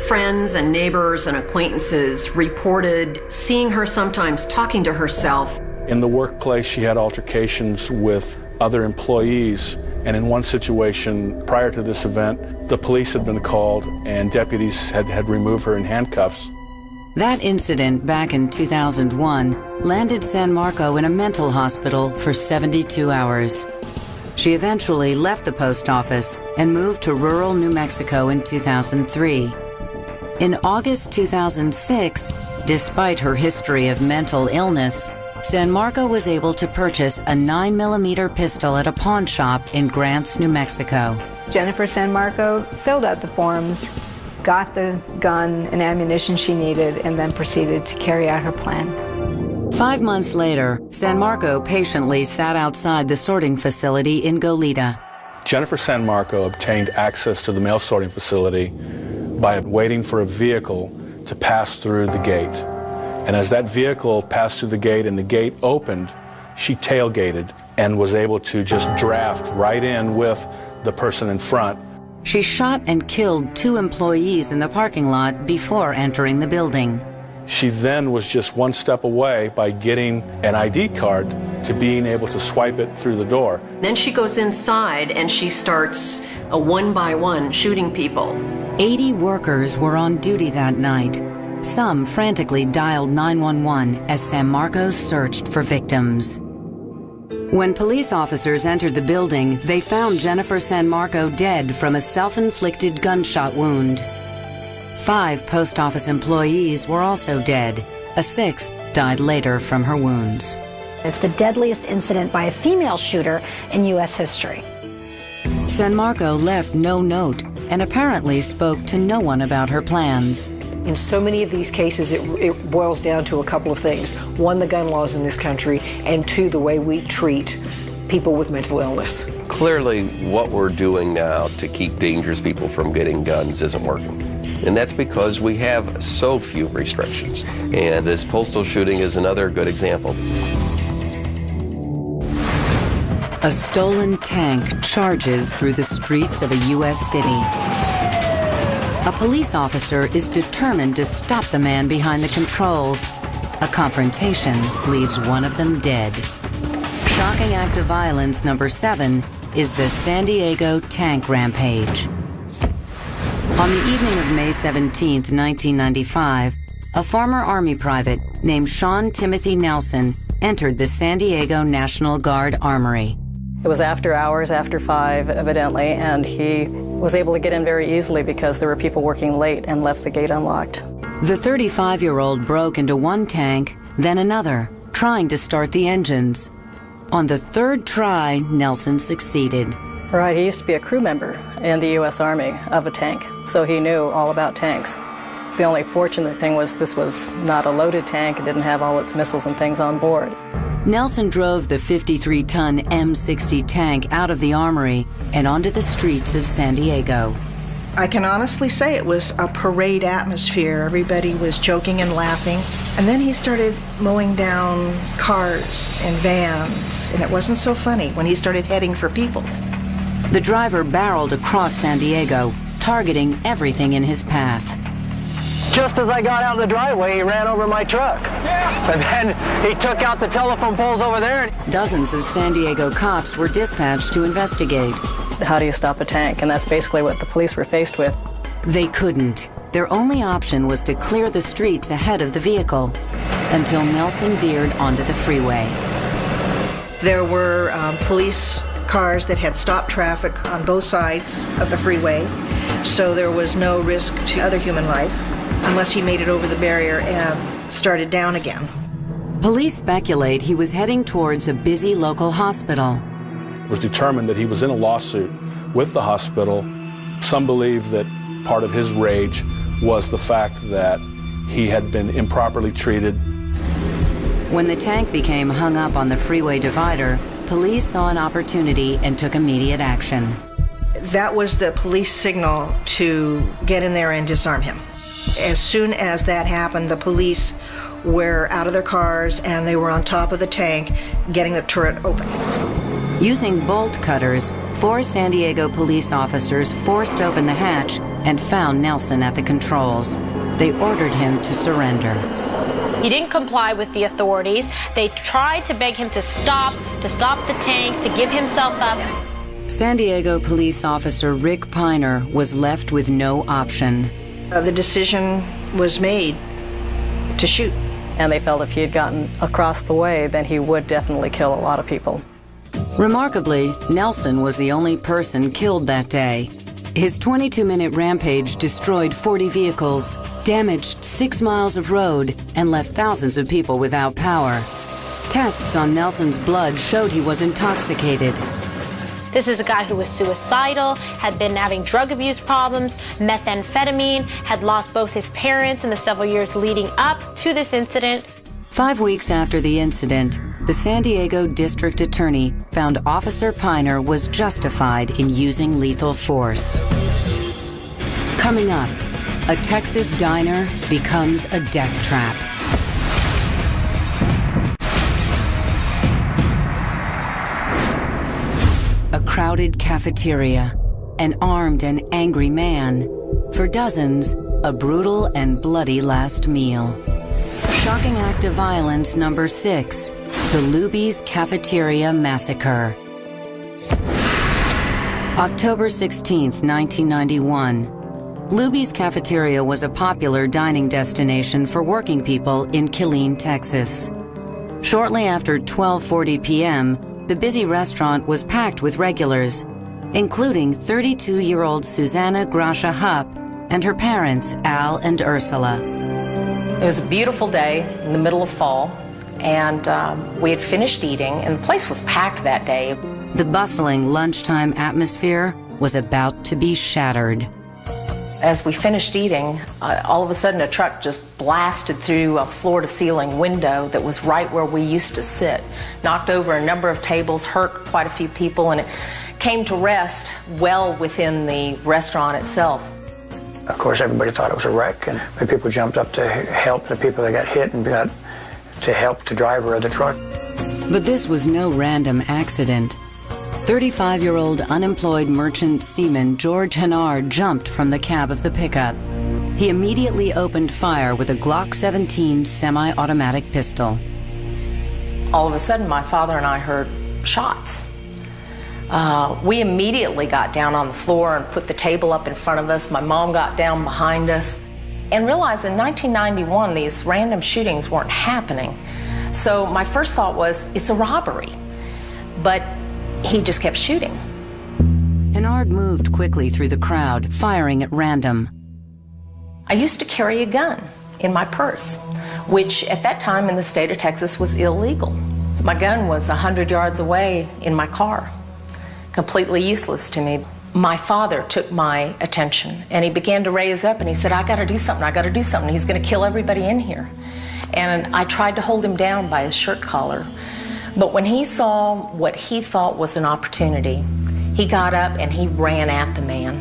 Friends and neighbors and acquaintances reported seeing her sometimes talking to herself. In the workplace, she had altercations with other employees, and in one situation prior to this event, the police had been called and deputies had removed her in handcuffs. That incident back in 2001 landed San Marco in a mental hospital for 72 hours. She eventually left the post office and moved to rural New Mexico in 2003. In August 2006, despite her history of mental illness, San Marco was able to purchase a 9mm pistol at a pawn shop in Grants, New Mexico. Jennifer San Marco filled out the forms, got the gun and ammunition she needed, and then proceeded to carry out her plan. 5 months later, San Marco patiently sat outside the sorting facility in Goleta. Jennifer San Marco obtained access to the mail sorting facility by waiting for a vehicle to pass through the gate. And as that vehicle passed through the gate and the gate opened, she tailgated and was able to just draft right in with the person in front. She shot and killed 2 employees in the parking lot before entering the building. She then was just one step away by getting an ID card to being able to swipe it through the door. Then she goes inside and she starts a one-by-one shooting people. 80 workers were on duty that night. Some frantically dialed 911 as San Marco searched for victims. When police officers entered the building, they found Jennifer San Marco dead from a self-inflicted gunshot wound. 5 post office employees were also dead. A 6th died later from her wounds. It's the deadliest incident by a female shooter in U.S. history. San Marco left no note and apparently spoke to no one about her plans. In so many of these cases, it boils down to a couple of things. 1, the gun laws in this country, and 2, the way we treat people with mental illness. Clearly, what we're doing now to keep dangerous people from getting guns isn't working. And that's because we have so few restrictions. And this Postal shooting is another good example. A stolen tank charges through the streets of a U.S. city. A police officer is determined to stop the man behind the controls. A confrontation leaves one of them dead. Shocking act of violence number 7 is the San Diego tank rampage. On the evening of May 17, 1995, a former Army private named Sean Timothy Nelson entered the San Diego National Guard Armory. It was after hours, after 5, evidently, and he was able to get in very easily because there were people working late and left the gate unlocked. The 35-year-old broke into one tank, then another, trying to start the engines. On the 3rd try, Nelson succeeded. Right, he used to be a crew member in the U.S. Army of a tank, so he knew all about tanks. The only fortunate thing was this was not a loaded tank. It didn't have all its missiles and things on board. Nelson drove the 53-ton M60 tank out of the armory and onto the streets of San Diego. I can honestly say it was a parade atmosphere. Everybody was joking and laughing. And then he started mowing down cars and vans, and it wasn't so funny when he started heading for people. The driver barreled across San Diego, targeting everything in his path. Just as I got out of the driveway, he ran over my truck. Yeah. And then he took out the telephone poles over there. Dozens of San Diego cops were dispatched to investigate. How do you stop a tank? And that's basically what the police were faced with. They couldn't. Their only option was to clear the streets ahead of the vehicle until Nelson veered onto the freeway. There were police cars that had stopped traffic on both sides of the freeway, so there was no risk to other human life unless he made it over the barrier and started down again. Police speculate he was heading towards a busy local hospital. It was determined that he was in a lawsuit with the hospital. Some believe that part of his rage was the fact that he had been improperly treated. When the tank became hung up on the freeway divider, police saw an opportunity and took immediate action. That was the police signal to get in there and disarm him. As soon as that happened, the police were out of their cars and they were on top of the tank getting the turret open. Using bolt cutters, 4 San Diego police officers forced open the hatch and found Nelson at the controls. They ordered him to surrender. He didn't comply with the authorities. They tried to beg him to stop the tank, to give himself up. San Diego police officer Rick Piner was left with no option. The decision was made to shoot. And they felt if he had gotten across the way, then he would definitely kill a lot of people. Remarkably, Nelson was the only person killed that day. His 22-minute rampage destroyed 40 vehicles, damaged 6 miles of road, and left thousands of people without power. Tests on Nelson's blood showed he was intoxicated. This is a guy who was suicidal, had been having drug abuse problems, methamphetamine, had lost both his parents in the several years leading up to this incident. 5 weeks after the incident, the San Diego District Attorney found Officer Piner was justified in using lethal force. Coming up, a Texas diner becomes a death trap. A crowded cafeteria, an armed and angry man. For dozens, a brutal and bloody last meal. Shocking act of violence number 6, the Luby's Cafeteria Massacre. October 16, 1991. Luby's Cafeteria was a popular dining destination for working people in Killeen, Texas. Shortly after 12:40 p.m., the busy restaurant was packed with regulars, including 32-year-old Susanna Gracia Hupp and her parents, Al and Ursula. It was a beautiful day in the middle of fall, and we had finished eating, and the place was packed that day. The bustling lunchtime atmosphere was about to be shattered. As we finished eating, all of a sudden a truck just blasted through a floor-to-ceiling window that was right where we used to sit, knocked over a number of tables, hurt quite a few people, and it came to rest well within the restaurant itself. Of course, everybody thought it was a wreck, and the people jumped up to help the people that got hit and got to help the driver of the truck. But this was no random accident. 35-year-old unemployed merchant seaman George Hennard jumped from the cab of the pickup. He immediately opened fire with a Glock 17 semi-automatic pistol. All of a sudden, my father and I heard shots. We immediately got down on the floor and put the table up in front of us. My mom got down behind us and realized in 1991 these random shootings weren't happening. So my first thought was, it's a robbery. But he just kept shooting. Hennard moved quickly through the crowd, firing at random. I used to carry a gun in my purse, which at that time in the state of Texas was illegal. My gun was 100 yards away in my car, completely useless to me. My father took my attention, and he began to raise up, and he said, I gotta do something, I gotta do something. He's gonna kill everybody in here. And I tried to hold him down by his shirt collar. But when he saw what he thought was an opportunity, he got up and he ran at the man.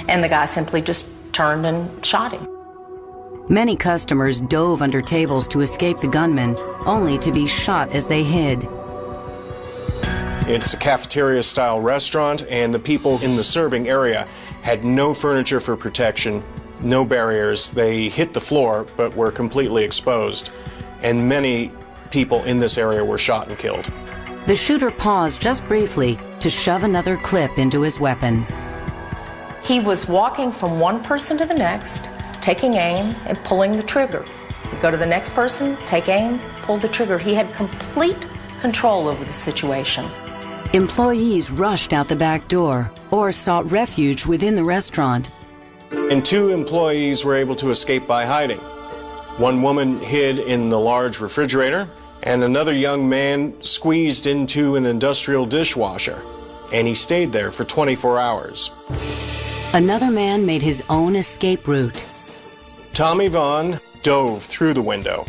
And the guy simply just turned and shot him. Many customers dove under tables to escape the gunman, only to be shot as they hid. It's a cafeteria-style restaurant, and the people in the serving area had no furniture for protection, no barriers. They hit the floor, but were completely exposed. And many people in this area were shot and killed. The shooter paused just briefly to shove another clip into his weapon. He was walking from one person to the next, taking aim and pulling the trigger. He'd go to the next person, take aim, pull the trigger. He had complete control over the situation. Employees rushed out the back door or sought refuge within the restaurant. And 2 employees were able to escape by hiding. One woman hid in the large refrigerator, and another young man squeezed into an industrial dishwasher, and he stayed there for 24 hours. Another man made his own escape route. Tommy Vaughn dove through the window,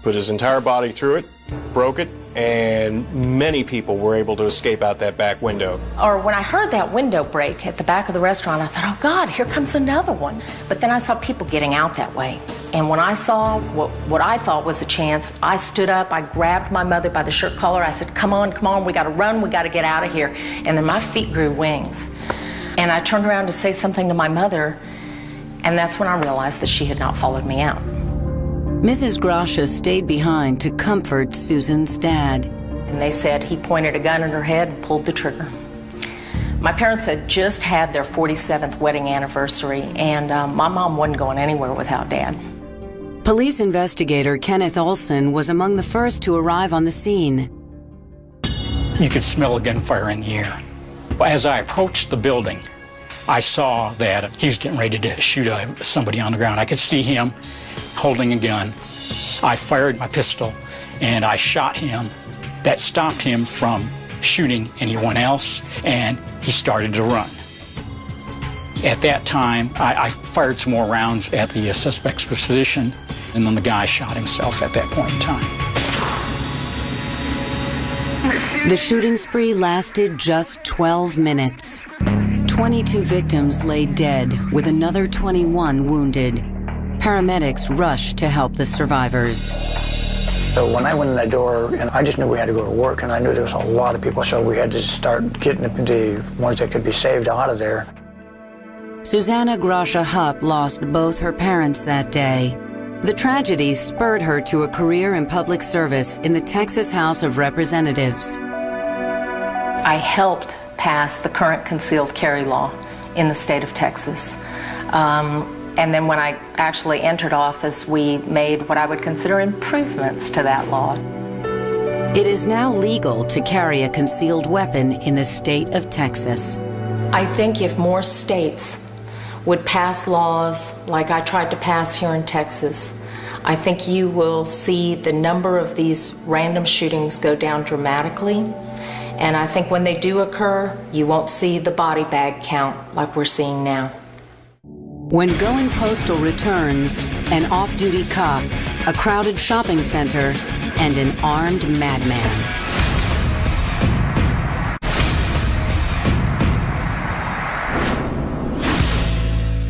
put his entire body through it, broke it, and many people were able to escape out that back window. Or when I heard that window break at the back of the restaurant, I thought, oh God, here comes another one. But then I saw people getting out that way. And when I saw what I thought was a chance, I stood up, I grabbed my mother by the shirt collar, I said, come on, we gotta run, we gotta get out of here. And then my feet grew wings. And I turned around to say something to my mother, and that's when I realized that she had not followed me out. Mrs. Grasha stayed behind to comfort Susan's dad. And they said he pointed a gun at her head and pulled the trigger. My parents had just had their 47th wedding anniversary, and my mom wasn't going anywhere without Dad. Police investigator Kenneth Olson was among the first to arrive on the scene. You could smell a gunfire in the air. As I approached the building, I saw that he was getting ready to shoot somebody on the ground. I could see him holding a gun. I fired my pistol and I shot him. That stopped him from shooting anyone else, and he started to run. At that time, I fired some more rounds at the suspect's position, and then the guy shot himself at that point in time. The shooting spree lasted just 12 minutes. 22 victims lay dead, with another 21 wounded. Paramedics rushed to help the survivors. So when I went in that door, and I just knew we had to go to work, and I knew there was a lot of people, so we had to start getting the ones that could be saved out of there. Susanna Grasha Hupp lost both her parents that day. The tragedy spurred her to a career in public service in the Texas House of Representatives. I helped pass the current concealed carry law in the state of Texas. And then when I actually entered office, we made what I would consider improvements to that law. It is now legal to carry a concealed weapon in the state of Texas. I think if more states would pass laws like I tried to pass here in Texas, I think you will see the number of these random shootings go down dramatically. And I think when they do occur, you won't see the body bag count like we're seeing now. When Going Postal returns, an off-duty cop, a crowded shopping center, and an armed madman.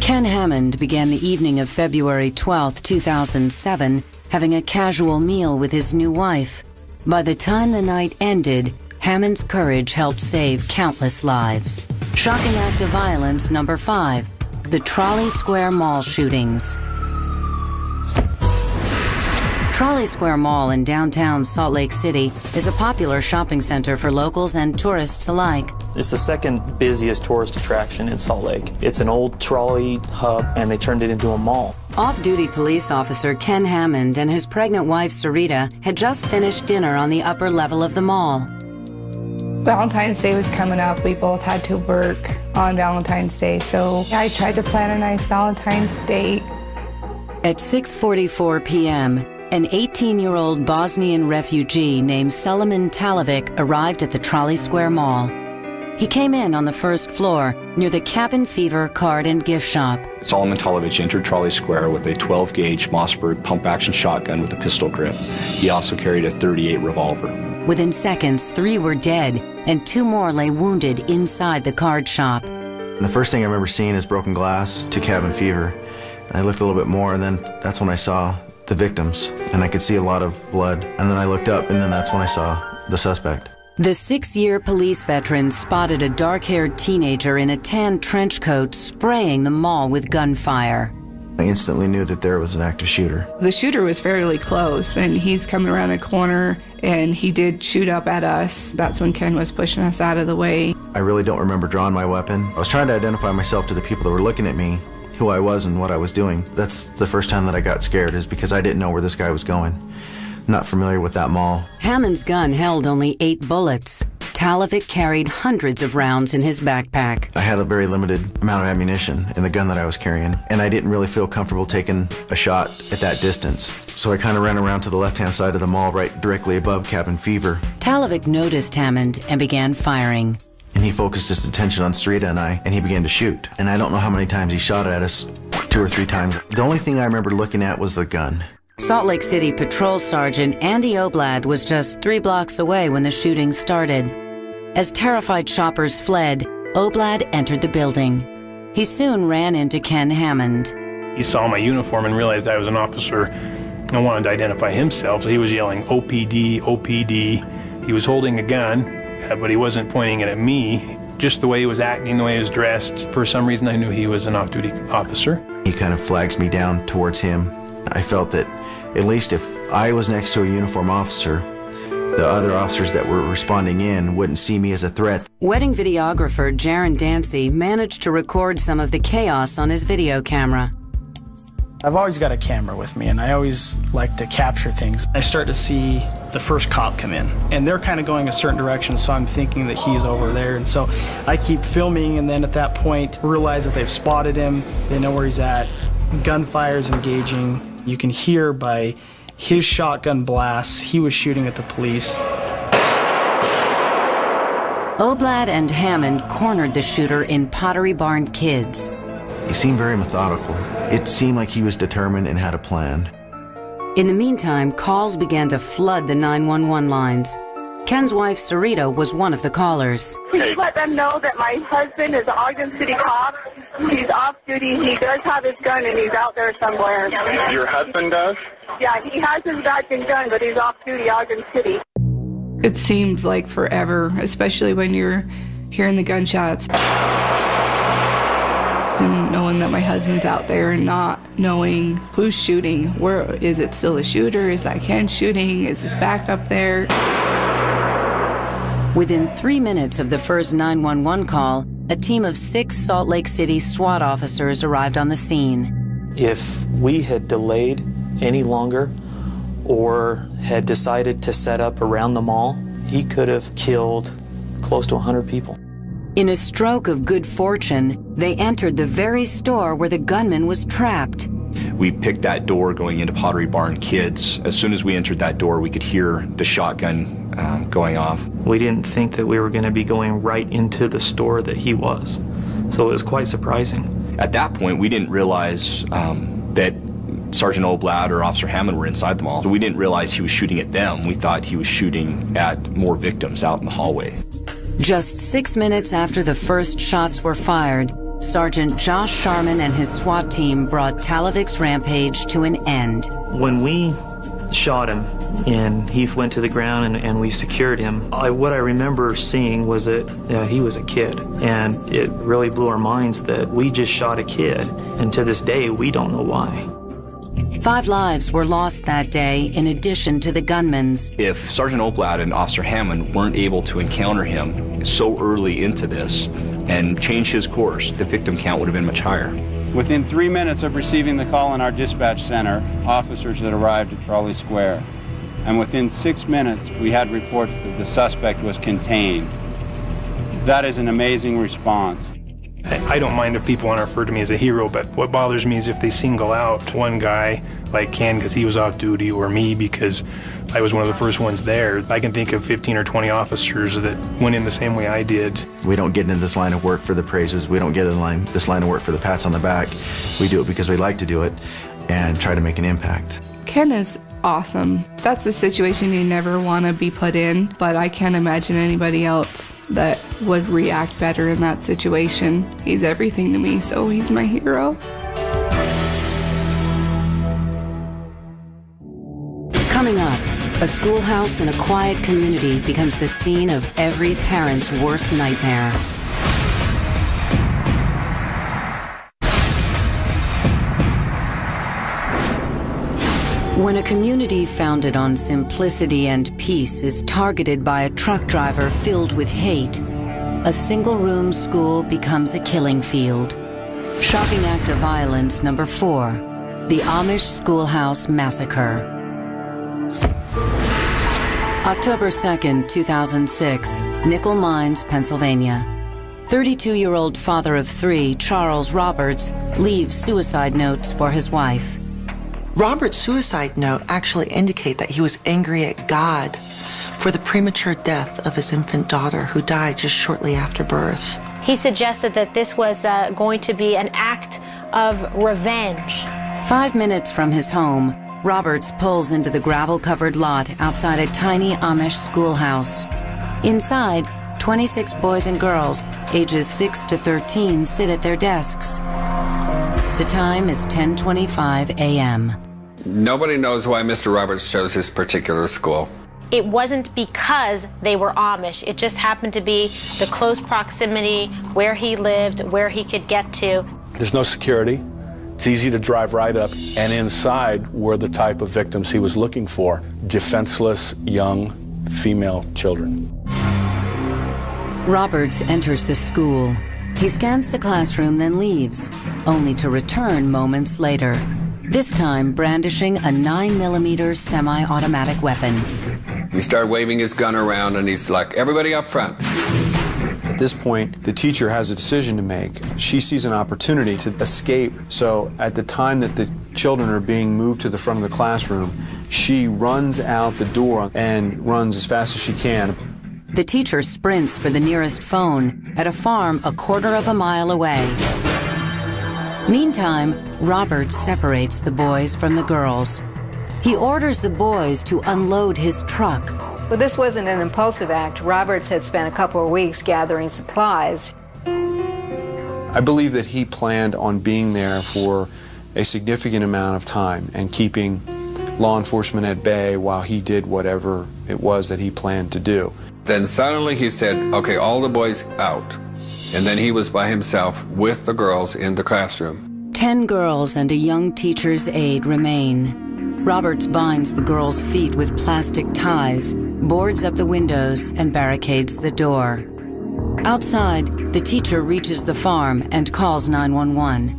Ken Hammond began the evening of February 12, 2007, having a casual meal with his new wife. By the time the night ended, Hammond's courage helped save countless lives. Shocking act of violence number 5. The Trolley Square Mall shootings. Trolley Square Mall in downtown Salt Lake City is a popular shopping center for locals and tourists alike. It's the second busiest tourist attraction in Salt Lake. It's an old trolley hub, and they turned it into a mall. Off-duty police officer Ken Hammond and his pregnant wife Sarita had just finished dinner on the upper level of the mall. Valentine's Day was coming up. We both had to work on Valentine's Day, so I tried to plan a nice Valentine's date. At 6:44 p.m., an 18-year-old Bosnian refugee named Selamin Talovic arrived at the Trolley Square Mall. He came in on the first floor near the Cabin Fever card and gift shop. Selamin Talovic entered Trolley Square with a 12-gauge Mossberg pump-action shotgun with a pistol grip. He also carried a .38 revolver. Within seconds, 3 were dead, and 2 more lay wounded inside the card shop. The first thing I remember seeing is broken glass to Cabin Fever. And I looked a little bit more, and then that's when I saw the victims, and I could see a lot of blood. And then I looked up, and then that's when I saw the suspect. The 6-year police veteran spotted a dark-haired teenager in a tan trench coat spraying the mall with gunfire. I instantly knew that there was an active shooter. The shooter was fairly close, and he's coming around the corner, and he did shoot up at us. That's when Ken was pushing us out of the way. I really don't remember drawing my weapon. I was trying to identify myself to the people that were looking at me, who I was and what I was doing. That's the first time that I got scared, is because I didn't know where this guy was going. Not familiar with that mall. Hammond's gun held only 8 bullets. Talovic carried hundreds of rounds in his backpack. I had a very limited amount of ammunition in the gun that I was carrying, and I didn't really feel comfortable taking a shot at that distance. So I kind of ran around to the left-hand side of the mall, right directly above Cabin Fever. Talovic noticed Hammond and began firing. And he focused his attention on Sarita and I, and he began to shoot. And I don't know how many times he shot at us, 2 or 3 times. The only thing I remember looking at was the gun. Salt Lake City Patrol Sergeant Andy Oblad was just 3 blocks away when the shooting started. As terrified shoppers fled, Oblad entered the building. He soon ran into Ken Hammond. He saw my uniform and realized I was an officer and wanted to identify himself, so he was yelling, "OPD, OPD." He was holding a gun, but he wasn't pointing it at me. Just the way he was acting, the way he was dressed, for some reason I knew he was an off-duty officer. He kind of flags me down towards him. I felt that at least if I was next to a uniformed officer, the other officers that were responding in wouldn't see me as a threat. Wedding videographer Jaron Dancy managed to record some of the chaos on his video camera. I've always got a camera with me, and I always like to capture things. I start to see the first cop come in, and they're kind of going a certain direction, so I'm thinking that he's over there. And so I keep filming, and then at that point, realize that they've spotted him, they know where he's at. Gunfire's engaging. You can hear by his shotgun blasts, he was shooting at the police. Oblad and Hammond cornered the shooter in Pottery Barn Kids. He seemed very methodical. It seemed like he was determined and had a plan. In the meantime, calls began to flood the 911 lines. Ken's wife, Sarita, was one of the callers. Please let them know that my husband is an Ogden City cop. He's off duty. He does have his gun, and he's out there somewhere. Your husband does? Yeah, he has his badge and gun, but he's off duty, Ogden City. It seemed like forever, especially when you're hearing the gunshots. And knowing that my husband's out there and not knowing who's shooting. Where is it still the shooter? Is that Ken shooting? Is his back up there? Within 3 minutes of the first 911 call, a team of 6 Salt Lake City SWAT officers arrived on the scene. If we had delayed any longer or had decided to set up around the mall, he could have killed close to 100 people. In a stroke of good fortune, they entered the very store where the gunman was trapped. We picked that door going into Pottery Barn Kids. As soon as we entered that door, we could hear the shotgun going off. We didn't think that we were going to be going right into the store that he was, so it was quite surprising. At that point, we didn't realize that Sergeant Oblad or Officer Hammond were inside the mall. So we didn't realize he was shooting at them. We thought he was shooting at more victims out in the hallway. Just 6 minutes after the first shots were fired, Sergeant Josh Sharman and his SWAT team brought Talavik's rampage to an end. When we shot him and he went to the ground and we secured him, what I remember seeing was that he was a kid. And it really blew our minds that we just shot a kid. And to this day, we don't know why. 5 lives were lost that day in addition to the gunman's. If Sergeant Oblad and Officer Hammond weren't able to encounter him so early into this and change his course, the victim count would have been much higher. Within 3 minutes of receiving the call in our dispatch center, officers had arrived at Trolley Square. And within 6 minutes, we had reports that the suspect was contained. That is an amazing response. I don't mind if people want to refer to me as a hero, but what bothers me is if they single out one guy like Ken because he was off duty, or me because I was one of the first ones there. I can think of 15 or 20 officers that went in the same way I did. We don't get into this line of work for the praises. We don't get in this line of work for the pats on the back. We do it because we like to do it and try to make an impact. Ken is awesome. That's a situation you never want to be put in, but I can't imagine anybody else that would react better in that situation. He's everything to me, so he's my hero. Coming up, a schoolhouse in a quiet community becomes the scene of every parent's worst nightmare. When a community founded on simplicity and peace is targeted by a truck driver filled with hate, a single-room school becomes a killing field. Shocking act of violence number 4, the Amish Schoolhouse Massacre. October 2nd, 2006, Nickel Mines, Pennsylvania. 32-year-old father of 3, Charles Roberts, leaves suicide notes for his wife. Robert's suicide note actually indicated that he was angry at God for the premature death of his infant daughter, who died just shortly after birth. He suggested that this was going to be an act of revenge. 5 minutes from his home, Roberts pulls into the gravel-covered lot outside a tiny Amish schoolhouse. Inside, 26 boys and girls, ages 6 to 13, sit at their desks. The time is 10:25 a.m. Nobody knows why Mr. Roberts chose this particular school. It wasn't because they were Amish. It just happened to be the close proximity, where he lived, where he could get to. There's no security. It's easy to drive right up, and inside were the type of victims he was looking for: defenseless, young, female children. Roberts enters the school. He scans the classroom, then leaves, only to return moments later, this time brandishing a 9mm semi-automatic weapon. He started waving his gun around, and he's like, "Everybody up front." At this point, the teacher has a decision to make. She sees an opportunity to escape. So at the time that the children are being moved to the front of the classroom, she runs out the door and runs as fast as she can. The teacher sprints for the nearest phone at a farm a quarter of a mile away. Meantime, Roberts separates the boys from the girls. He orders the boys to unload his truck. But this wasn't an impulsive act. Roberts had spent a couple of weeks gathering supplies. I believe that he planned on being there for a significant amount of time and keeping law enforcement at bay while he did whatever it was that he planned to do. Then suddenly he said, "Okay, all the boys out." And then he was by himself with the girls in the classroom. 10 girls and a young teacher's aide remain. Roberts binds the girls' feet with plastic ties, boards up the windows, and barricades the door. Outside, the teacher reaches the farm and calls 911.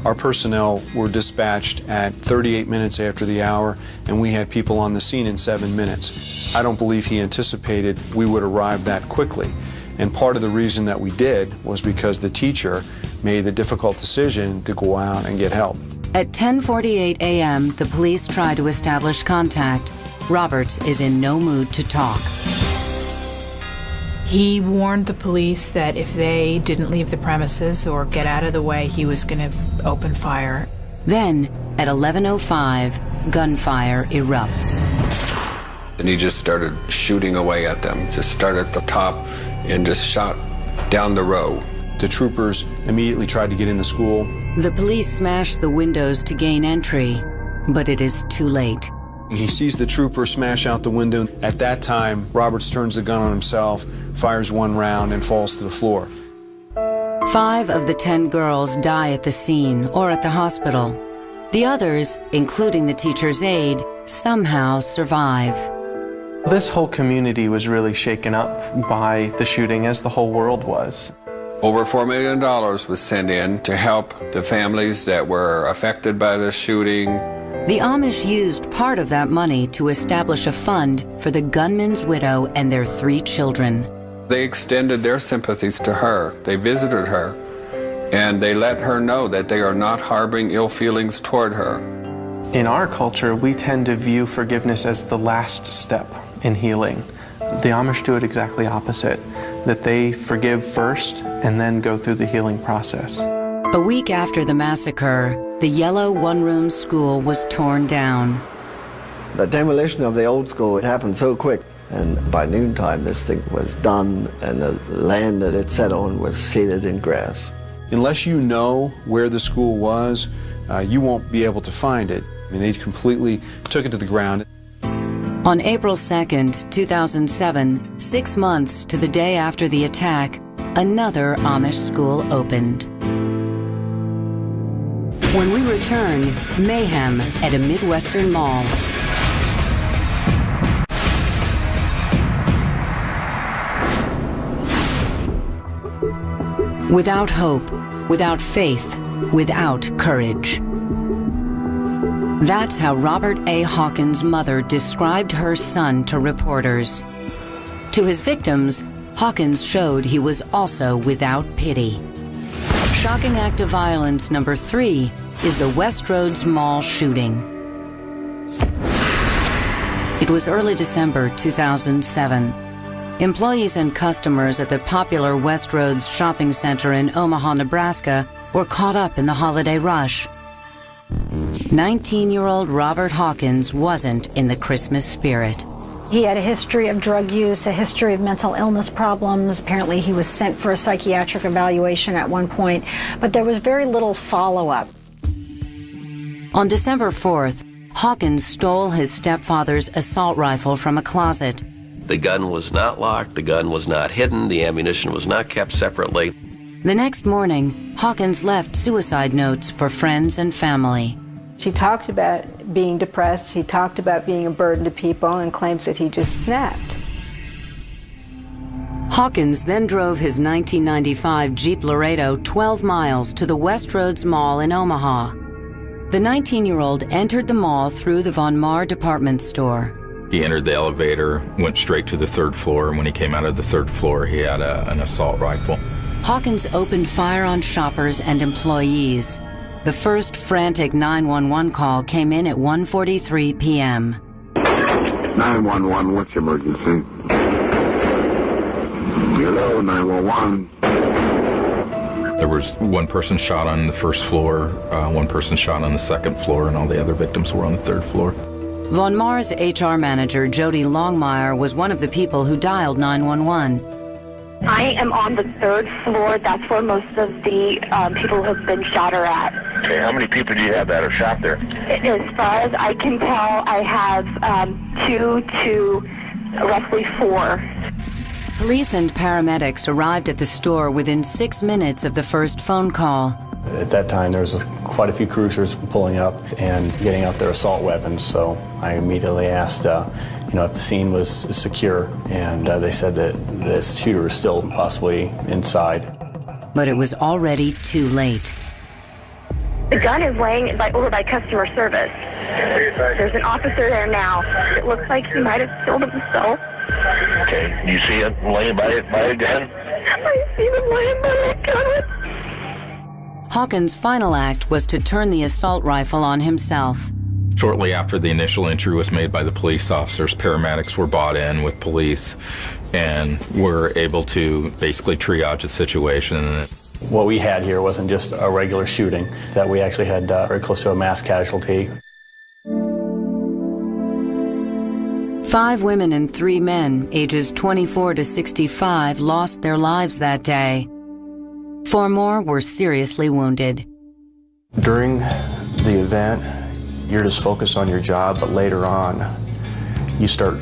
Our personnel were dispatched at 38 minutes after the hour, and we had people on the scene in 7 minutes. I don't believe he anticipated we would arrive that quickly. And part of the reason that we did was because the teacher made the difficult decision to go out and get help. At 10:48 a.m., the police try to establish contact. Roberts is in no mood to talk. He warned the police that if they didn't leave the premises or get out of the way, he was going to open fire. Then, at 11:05, gunfire erupts. And he just started shooting away at them, just started at the top and just shot down the row. The troopers immediately tried to get in the school. The police smash the windows to gain entry, but it is too late. He sees the trooper smash out the window. At that time, Roberts turns the gun on himself, fires one round, and falls to the floor. 5 of the 10 girls die at the scene or at the hospital. The others, including the teacher's aide, somehow survive. This whole community was really shaken up by the shooting, as the whole world was. Over $4 million was sent in to help the families that were affected by this shooting. The Amish used part of that money to establish a fund for the gunman's widow and their 3 children. They extended their sympathies to her. They visited her, and they let her know that they are not harboring ill feelings toward her. In our culture, we tend to view forgiveness as the last step in healing. The Amish do it exactly opposite, that they forgive first and then go through the healing process. A week after the massacre, the yellow one-room school was torn down. The demolition of the old school, it happened so quick. And by noontime, this thing was done, and the land that it sat on was seeded in grass. Unless you know where the school was, you won't be able to find it. I mean, they completely took it to the ground. On April 2nd, 2007, 6 months to the day after the attack, another Amish school opened. When we return, mayhem at a Midwestern mall. Without hope, without faith, without courage. That's how Robert A. Hawkins' mother described her son to reporters. To his victims, Hawkins showed he was also without pity. Shocking act of violence number 3 is the Westroads Mall shooting. It was early December 2007. Employees and customers at the popular Westroads shopping center in Omaha, Nebraska were caught up in the holiday rush. 19-year-old Robert Hawkins wasn't in the Christmas spirit. He had a history of drug use, a history of mental illness problems. Apparently he was sent for a psychiatric evaluation at one point, but there was very little follow-up. On December 4th, Hawkins stole his stepfather's assault rifle from a closet. The gun was not locked, the gun was not hidden, the ammunition was not kept separately. The next morning, Hawkins left suicide notes for friends and family. She talked about being depressed, he talked about being a burden to people, and claims that he just snapped. Hawkins then drove his 1995 Jeep Laredo 12 miles to the Westroads Mall in Omaha. The 19-year-old entered the mall through the Von Maur department store. He entered the elevator, went straight to the third floor, and when he came out of the third floor, he had an assault rifle. Hawkins opened fire on shoppers and employees. The first frantic 911 call came in at 1:43 p.m. 911, what's your emergency? Hello, 911. There was one person shot on the first floor, one person shot on the second floor, and all the other victims were on the third floor. Von Maur's HR manager, Jody Longmire, was one of the people who dialed 911. I am on the third floor. That's where most of the people who have been shot are at. Okay, how many people do you have that are shot there? As far as I can tell, I have 2 to roughly 4. Police and paramedics arrived at the store within 6 minutes of the first phone call. At that time, there was quite a few cruisers pulling up and getting out their assault weapons, so I immediately asked if the scene was secure, and they said that the shooter was still possibly inside. But it was already too late. The gun is laying over by customer service. There's an officer there now. It looks like he might have killed himself. Okay, you see it laying by a gun? I see him laying by a gun. Hawkins' final act was to turn the assault rifle on himself. Shortly after the initial entry was made by the police officers, paramedics were brought in with police and were able to basically triage the situation. What we had here wasn't just a regular shooting, that we actually had very close to a mass casualty. 5 women and 3 men, ages 24 to 65, lost their lives that day. 4 more were seriously wounded. During the event, you're just focused on your job, but later on, you start,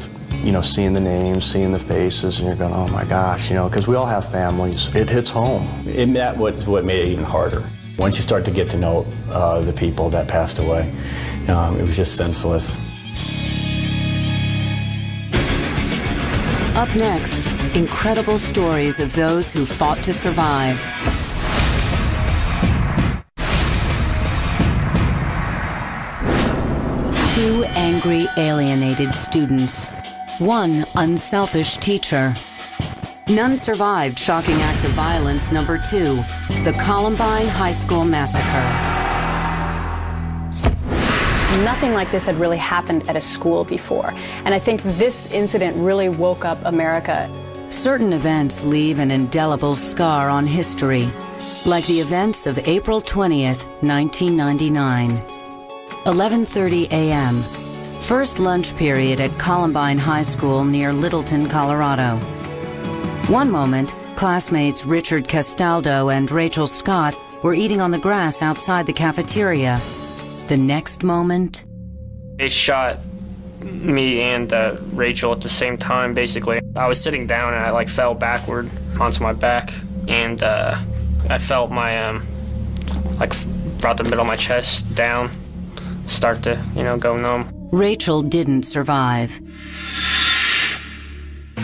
seeing the names, seeing the faces, and you're going, oh my gosh, because we all have families. It hits home. And that was what made it even harder. Once you start to get to know the people that passed away, it was just senseless. Up next, incredible stories of those who fought to survive. Two angry, alienated students. One unselfish teacher. None survived shocking act of violence number 2, the Columbine High School Massacre. Nothing like this had really happened at a school before, and I think this incident really woke up America. Certain events leave an indelible scar on history, like the events of April 20th, 1999. 11:30 a.m. First lunch period at Columbine High School near Littleton, Colorado. One moment, classmates Richard Castaldo and Rachel Scott were eating on the grass outside the cafeteria. The next moment, they shot me and Rachel at the same time, basically. I was sitting down and I fell backward onto my back, and I felt my brought the middle of my chest down, start to go numb. Rachel didn't survive.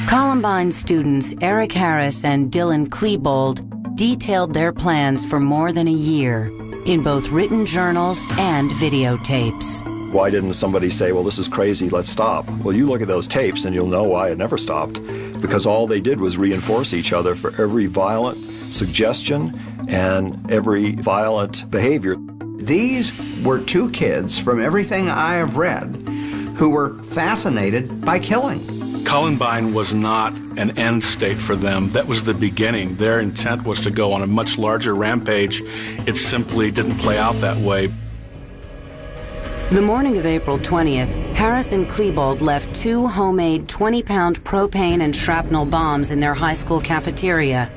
Columbine students Eric Harris and Dylan Klebold detailed their plans for more than a year in both written journals and videotapes. Why didn't somebody say, well, this is crazy, let's stop? Well, you look at those tapes and you'll know why it never stopped. Because all they did was reinforce each other for every violent suggestion and every violent behavior. These were 2 kids, from everything I have read, who were fascinated by killing. Columbine was not an end state for them. That was the beginning. Their intent was to go on a much larger rampage. It simply didn't play out that way. The morning of April 20th, Harris and Klebold left 2 homemade 20-pound propane and shrapnel bombs in their high school cafeteria.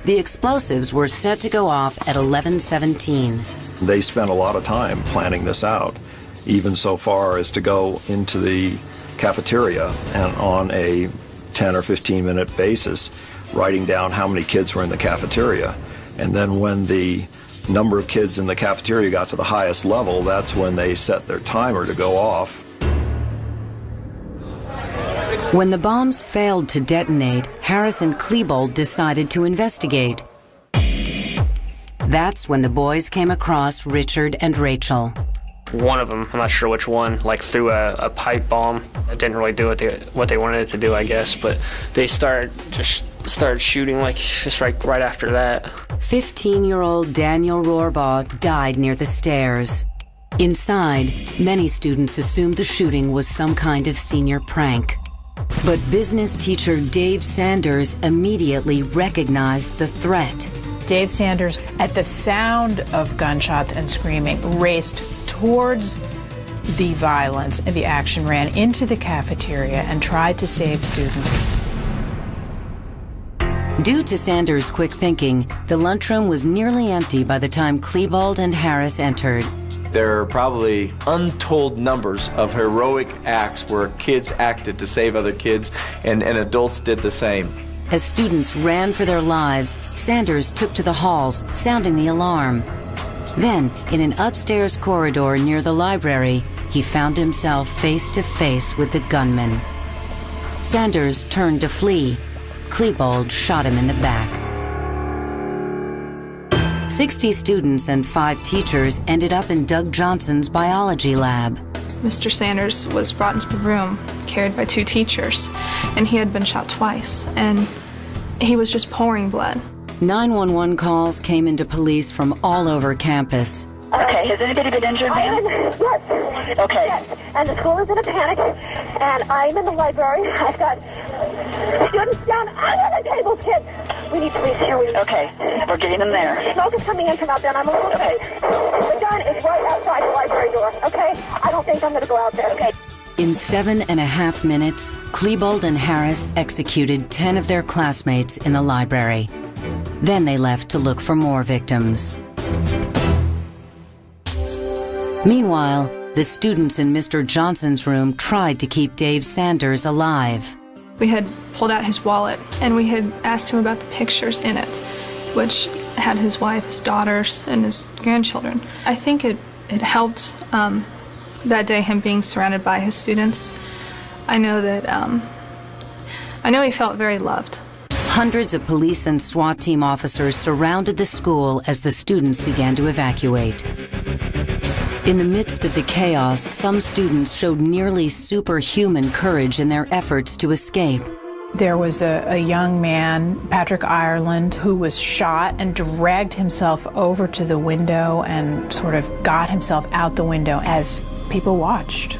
The explosives were set to go off at 11:17. They spent a lot of time planning this out, even so far as to go into the cafeteria and on a 10 or 15 minute basis, writing down how many kids were in the cafeteria. And then when the number of kids in the cafeteria got to the highest level, that's when they set their timer to go off. When the bombs failed to detonate, Harris and Klebold decided to investigate. That's when the boys came across Richard and Rachel. One of them, I'm not sure which one, like threw a pipe bomb. It didn't really do what they wanted it to do, I guess, but they started shooting like just right after that. 15-year-old Daniel Rohrbaugh died near the stairs. Inside, many students assumed the shooting was some kind of senior prank. But business teacher Dave Sanders immediately recognized the threat. Dave Sanders, at the sound of gunshots and screaming, raced towards the violence and the action, ran into the cafeteria and tried to save students. Due to Sanders' quick thinking, the lunchroom was nearly empty by the time Klebold and Harris entered. There are probably untold numbers of heroic acts where kids acted to save other kids, and adults did the same. As students ran for their lives, Sanders took to the halls, sounding the alarm. Then, in an upstairs corridor near the library, he found himself face to face with the gunman. Sanders turned to flee. Klebold shot him in the back. 60 students and 5 teachers ended up in Doug Johnson's biology lab. Mr. Sanders was brought into the room, carried by 2 teachers, and he had been shot twice, and he was just pouring blood. 911 calls came into police from all over campus. Okay, has anybody been injured, ma'am? Yes. Okay. Yes. And the school is in a panic, and I'm in the library. I've got students down under the table, kids. We need police here. Okay, we're getting them there. Smoke is coming in from out there, and I'm a little okay. The gun is right outside the library door, okay? I don't think I'm going to go out there, okay? In 7.5 minutes, Klebold and Harris executed 10 of their classmates in the library. Then they left to look for more victims. Meanwhile, the students in Mr. Johnson's room tried to keep Dave Sanders alive. We had pulled out his wallet, and we had asked him about the pictures in it, which had his wife, his daughters, and his grandchildren. I think it helped that day, him being surrounded by his students. I know that, I know he felt very loved. Hundreds of police and SWAT team officers surrounded the school as the students began to evacuate. In the midst of the chaos, some students showed nearly superhuman courage in their efforts to escape. There was a young man, Patrick Ireland, who was shot and dragged himself over to the window and sort of got himself out the window as people watched.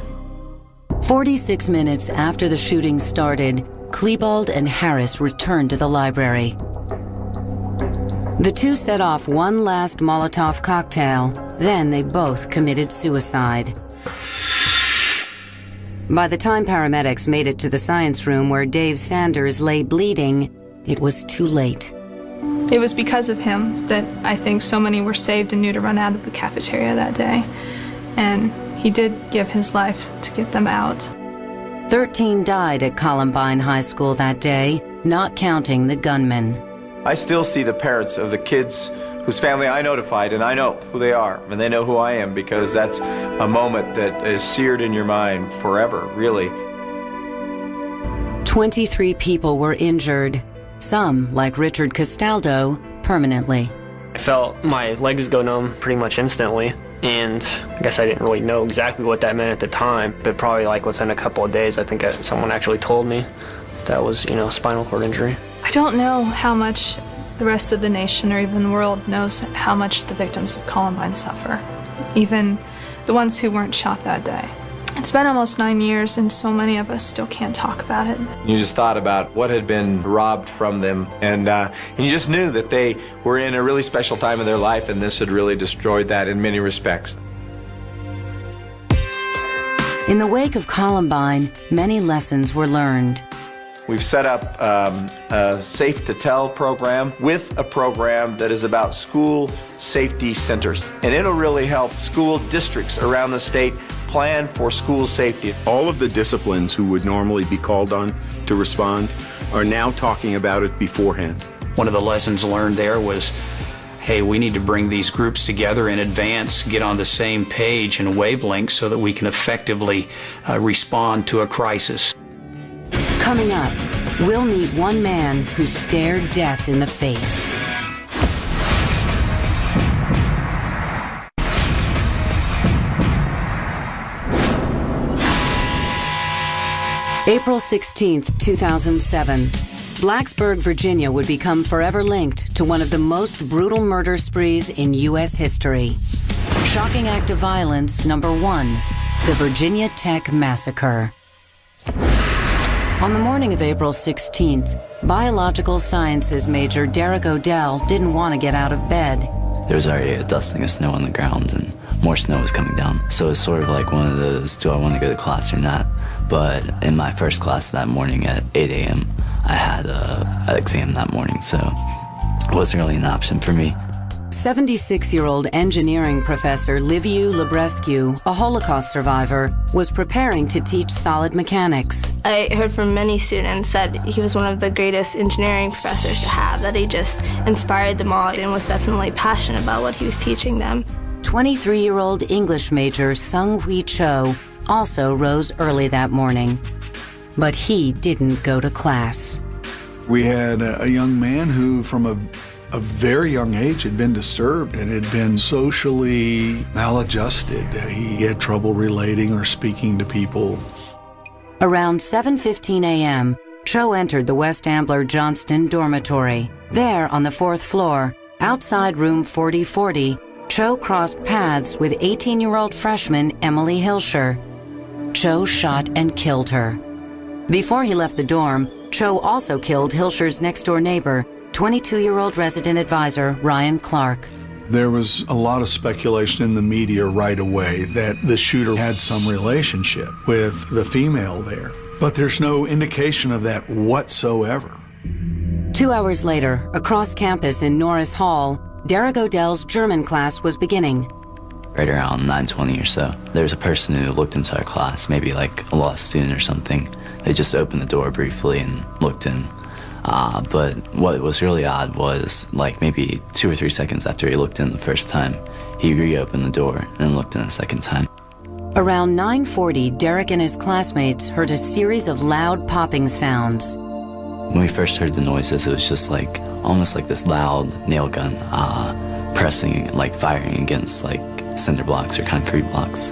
46 minutes after the shooting started, Klebold and Harris returned to the library. The two set off one last Molotov cocktail, then they both committed suicide. By the time paramedics made it to the science room where Dave Sanders lay bleeding, it was too late. It was because of him that I think so many were saved and knew to run out of the cafeteria that day. And he did give his life to get them out. 13 died at Columbine High School that day, not counting the gunman. I still see the parents of the kids whose family I notified, and I know who they are, and they know who I am, because that's a moment that is seared in your mind forever, really. 23 people were injured, some, like Richard Castaldo, permanently. I felt my legs go numb pretty much instantly, and I guess I didn't really know exactly what that meant at the time, but probably like within a couple of days, I think someone actually told me that was, spinal cord injury. I don't know how much the rest of the nation or even the world knows how much the victims of Columbine suffer, even the ones who weren't shot that day. It's been almost 9 years, and so many of us still can't talk about it. You just thought about what had been robbed from them, and you just knew that they were in a really special time in their life, and this had really destroyed that in many respects. In the wake of Columbine, many lessons were learned. We've set up a Safe to Tell program with a program that is about school safety centers. And it'll really help school districts around the state plan for school safety. All of the disciplines who would normally be called on to respond are now talking about it beforehand. One of the lessons learned there was, hey, we need to bring these groups together in advance, get on the same page and wavelength so that we can effectively respond to a crisis. Coming up, we'll meet one man who stared death in the face. April 16th, 2007. Blacksburg, Virginia would become forever linked to one of the most brutal murder sprees in U.S. history. Shocking act of violence number 1, the Virginia Tech Massacre. On the morning of April 16th, biological sciences major Derek Odell didn't want to get out of bed. There was already a dusting of snow on the ground and more snow was coming down. So it's sort of like one of those, do I want to go to class or not? But in my first class that morning at 8 a.m., I had an exam that morning, so it wasn't really an option for me. 76-year-old engineering professor Liviu Librescu, a Holocaust survivor, was preparing to teach solid mechanics. I heard from many students that he was one of the greatest engineering professors to have, that he just inspired them all and was definitely passionate about what he was teaching them. 23-year-old English major Sung Hui Cho also rose early that morning, but he didn't go to class. We had a young man who, from a very young age, had been disturbed and had been socially maladjusted. He had trouble relating or speaking to people. Around 7:15 a.m., Cho entered the West Ambler Johnston dormitory. There, on the 4th floor, outside room 4040, Cho crossed paths with 18-year-old freshman Emily Hilscher. Cho shot and killed her. Before he left the dorm, Cho also killed Hilscher's next-door neighbor, 22-year-old resident advisor Ryan Clark. There was a lot of speculation in the media right away that the shooter had some relationship with the female there, but there's no indication of that whatsoever. 2 hours later, across campus in Norris Hall, Derek Odell's German class was beginning. Right around 9:20 or so, there was a person who looked into our class, maybe like a lost student or something. They just opened the door briefly and looked in. But what was really odd was, like maybe 2 or 3 seconds after he looked in the first time, he reopened the door and looked in a second time. Around 9:40, Derek and his classmates heard a series of loud popping sounds. When we first heard the noises, it was just like, almost like this loud nail gun pressing, like firing against like cinder blocks or concrete blocks.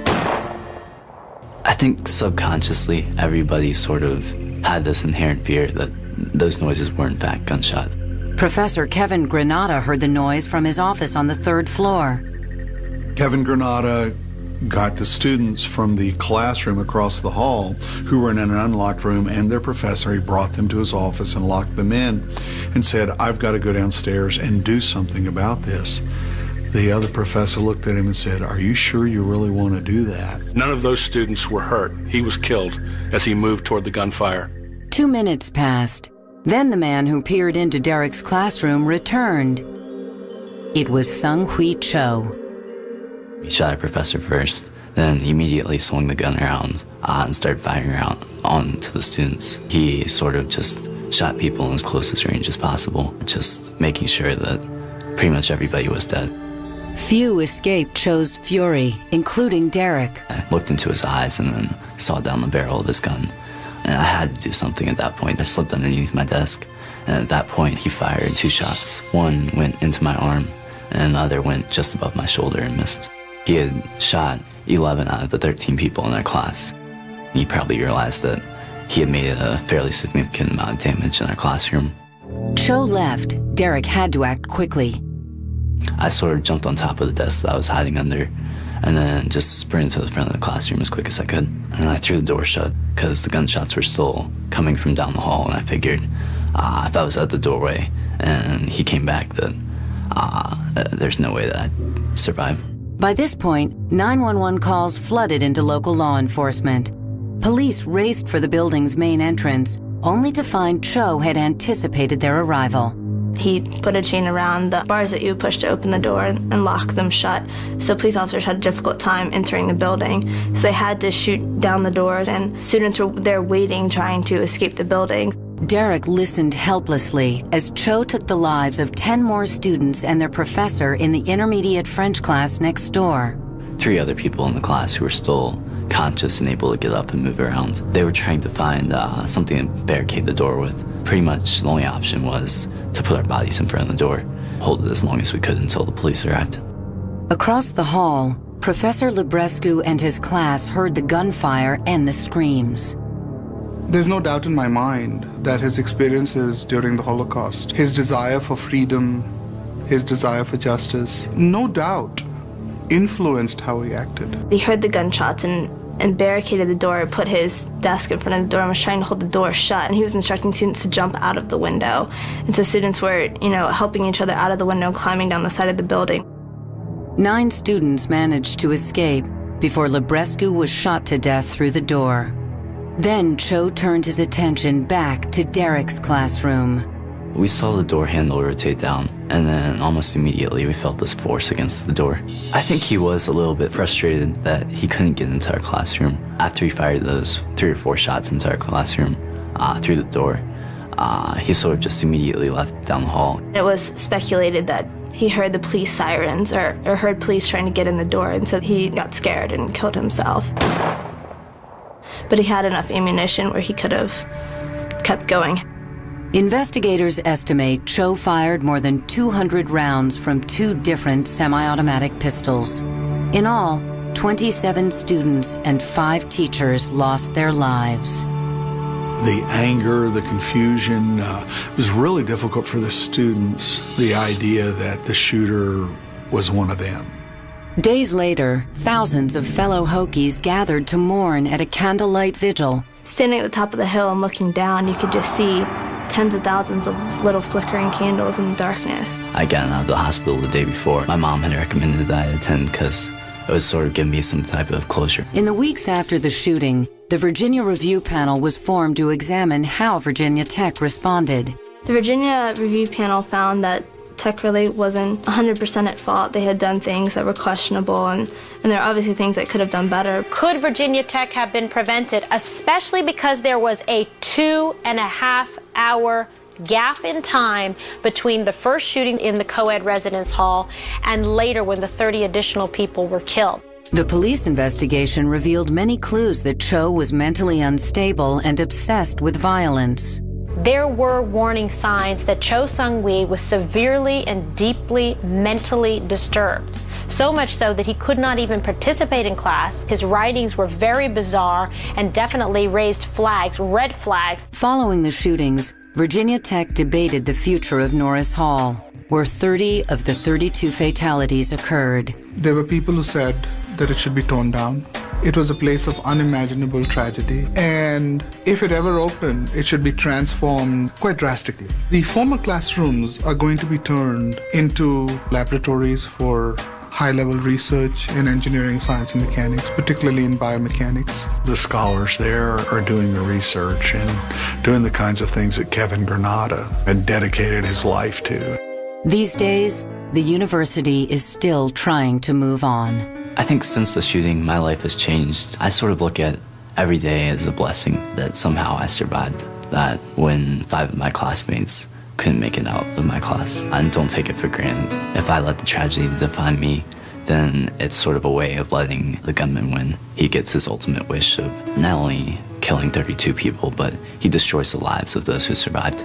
I think subconsciously, everybody sort of had this inherent fear that those noises were in fact gunshots. Professor Kevin Granata heard the noise from his office on the 3rd floor. Kevin Granata got the students from the classroom across the hall who were in an unlocked room and their professor. He brought them to his office and locked them in and said, I've got to go downstairs and do something about this. The other professor looked at him and said, are you sure you really want to do that? None of those students were hurt. He was killed as he moved toward the gunfire. 2 minutes passed. Then the man who peered into Derek's classroom returned. It was Sung Hui Cho. He shot our professor first, then immediately swung the gun around and started firing around onto the students. He sort of just shot people in as closest range as possible, just making sure that pretty much everybody was dead. Few escaped Cho's fury, including Derek. I looked into his eyes and then saw down the barrel of his gun. And I had to do something at that point. I slipped underneath my desk, and at that point he fired 2 shots. One went into my arm, and the other went just above my shoulder and missed. He had shot 11 out of the 13 people in our class. He probably realized that he had made a fairly significant amount of damage in our classroom. Cho left. Derek had to act quickly. I sort of jumped on top of the desk that I was hiding under and then just sprinted to the front of the classroom as quick as I could. And I threw the door shut because the gunshots were still coming from down the hall, and I figured if I was at the doorway and he came back that there's no way that I'd survive. By this point, 911 calls flooded into local law enforcement. Police raced for the building's main entrance, only to find Cho had anticipated their arrival. He put a chain around the bars that you would push to open the door and lock them shut. So police officers had a difficult time entering the building. So they had to shoot down the doors, and students were there waiting, trying to escape the building. Derek listened helplessly as Cho took the lives of 10 more students and their professor in the intermediate French class next door. 3 other people in the class who were still conscious and able to get up and move around. They were trying to find something to barricade the door with. Pretty much the only option was to put our bodies in front of the door, hold it as long as we could until the police arrived. Across the hall, Professor Librescu and his class heard the gunfire and the screams. There's no doubt in my mind that his experiences during the Holocaust, his desire for freedom, his desire for justice, no doubt influenced how he acted. He heard the gunshots and barricaded the door, put his desk in front of the door and was trying to hold the door shut, and he was instructing students to jump out of the window. And so students were, helping each other out of the window, climbing down the side of the building. 9 students managed to escape before Librescu was shot to death through the door. Then Cho turned his attention back to Derek's classroom. We saw the door handle rotate down, and then almost immediately we felt this force against the door. I think he was a little bit frustrated that he couldn't get into our classroom. After he fired those 3 or 4 shots into our classroom through the door, he sort of just immediately left down the hall. It was speculated that he heard the police sirens or heard police trying to get in the door, and so he got scared and killed himself. But he had enough ammunition where he could have kept going. Investigators estimate Cho fired more than 200 rounds from 2 different semi-automatic pistols. In all, 27 students and 5 teachers lost their lives. The anger, the confusion, it was really difficult for the students, the idea that the shooter was one of them. Days later, thousands of fellow Hokies gathered to mourn at a candlelight vigil. Standing at the top of the hill and looking down, you could just see tens of thousands of little flickering candles in the darkness. I got out of the hospital the day before. My mom had recommended that I attend because it would sort of give me some type of closure. In the weeks after the shooting, the Virginia Review Panel was formed to examine how Virginia Tech responded. The Virginia Review Panel found that Tech really wasn't 100% at fault. They had done things that were questionable, and there are obviously things that could have done better. Could Virginia Tech have been prevented, especially because there was a 2.5-hour gap in time between the first shooting in the co-ed residence hall and later when the 30 additional people were killed? The police investigation revealed many clues that Cho was mentally unstable and obsessed with violence. There were warning signs that Cho Seung-wi was severely and deeply mentally disturbed. So much so that he could not even participate in class. His writings were very bizarre and definitely raised flags, red flags. Following the shootings, Virginia Tech debated the future of Norris Hall, where 30 of the 32 fatalities occurred. There were people who said that it should be torn down. It was a place of unimaginable tragedy, and if it ever opened, it should be transformed quite drastically. The former classrooms are going to be turned into laboratories for high-level research in engineering, science, and mechanics, particularly in biomechanics. The scholars there are doing the research and doing the kinds of things that Kevin Granada had dedicated his life to. These days, the university is still trying to move on. I think since the shooting, my life has changed. I sort of look at every day as a blessing that somehow I survived. That when 5 of my classmates couldn't make it out of my class, I don't take it for granted. If I let the tragedy define me, then it's sort of a way of letting the gunman win. He gets his ultimate wish of not only killing 32 people, but he destroys the lives of those who survived.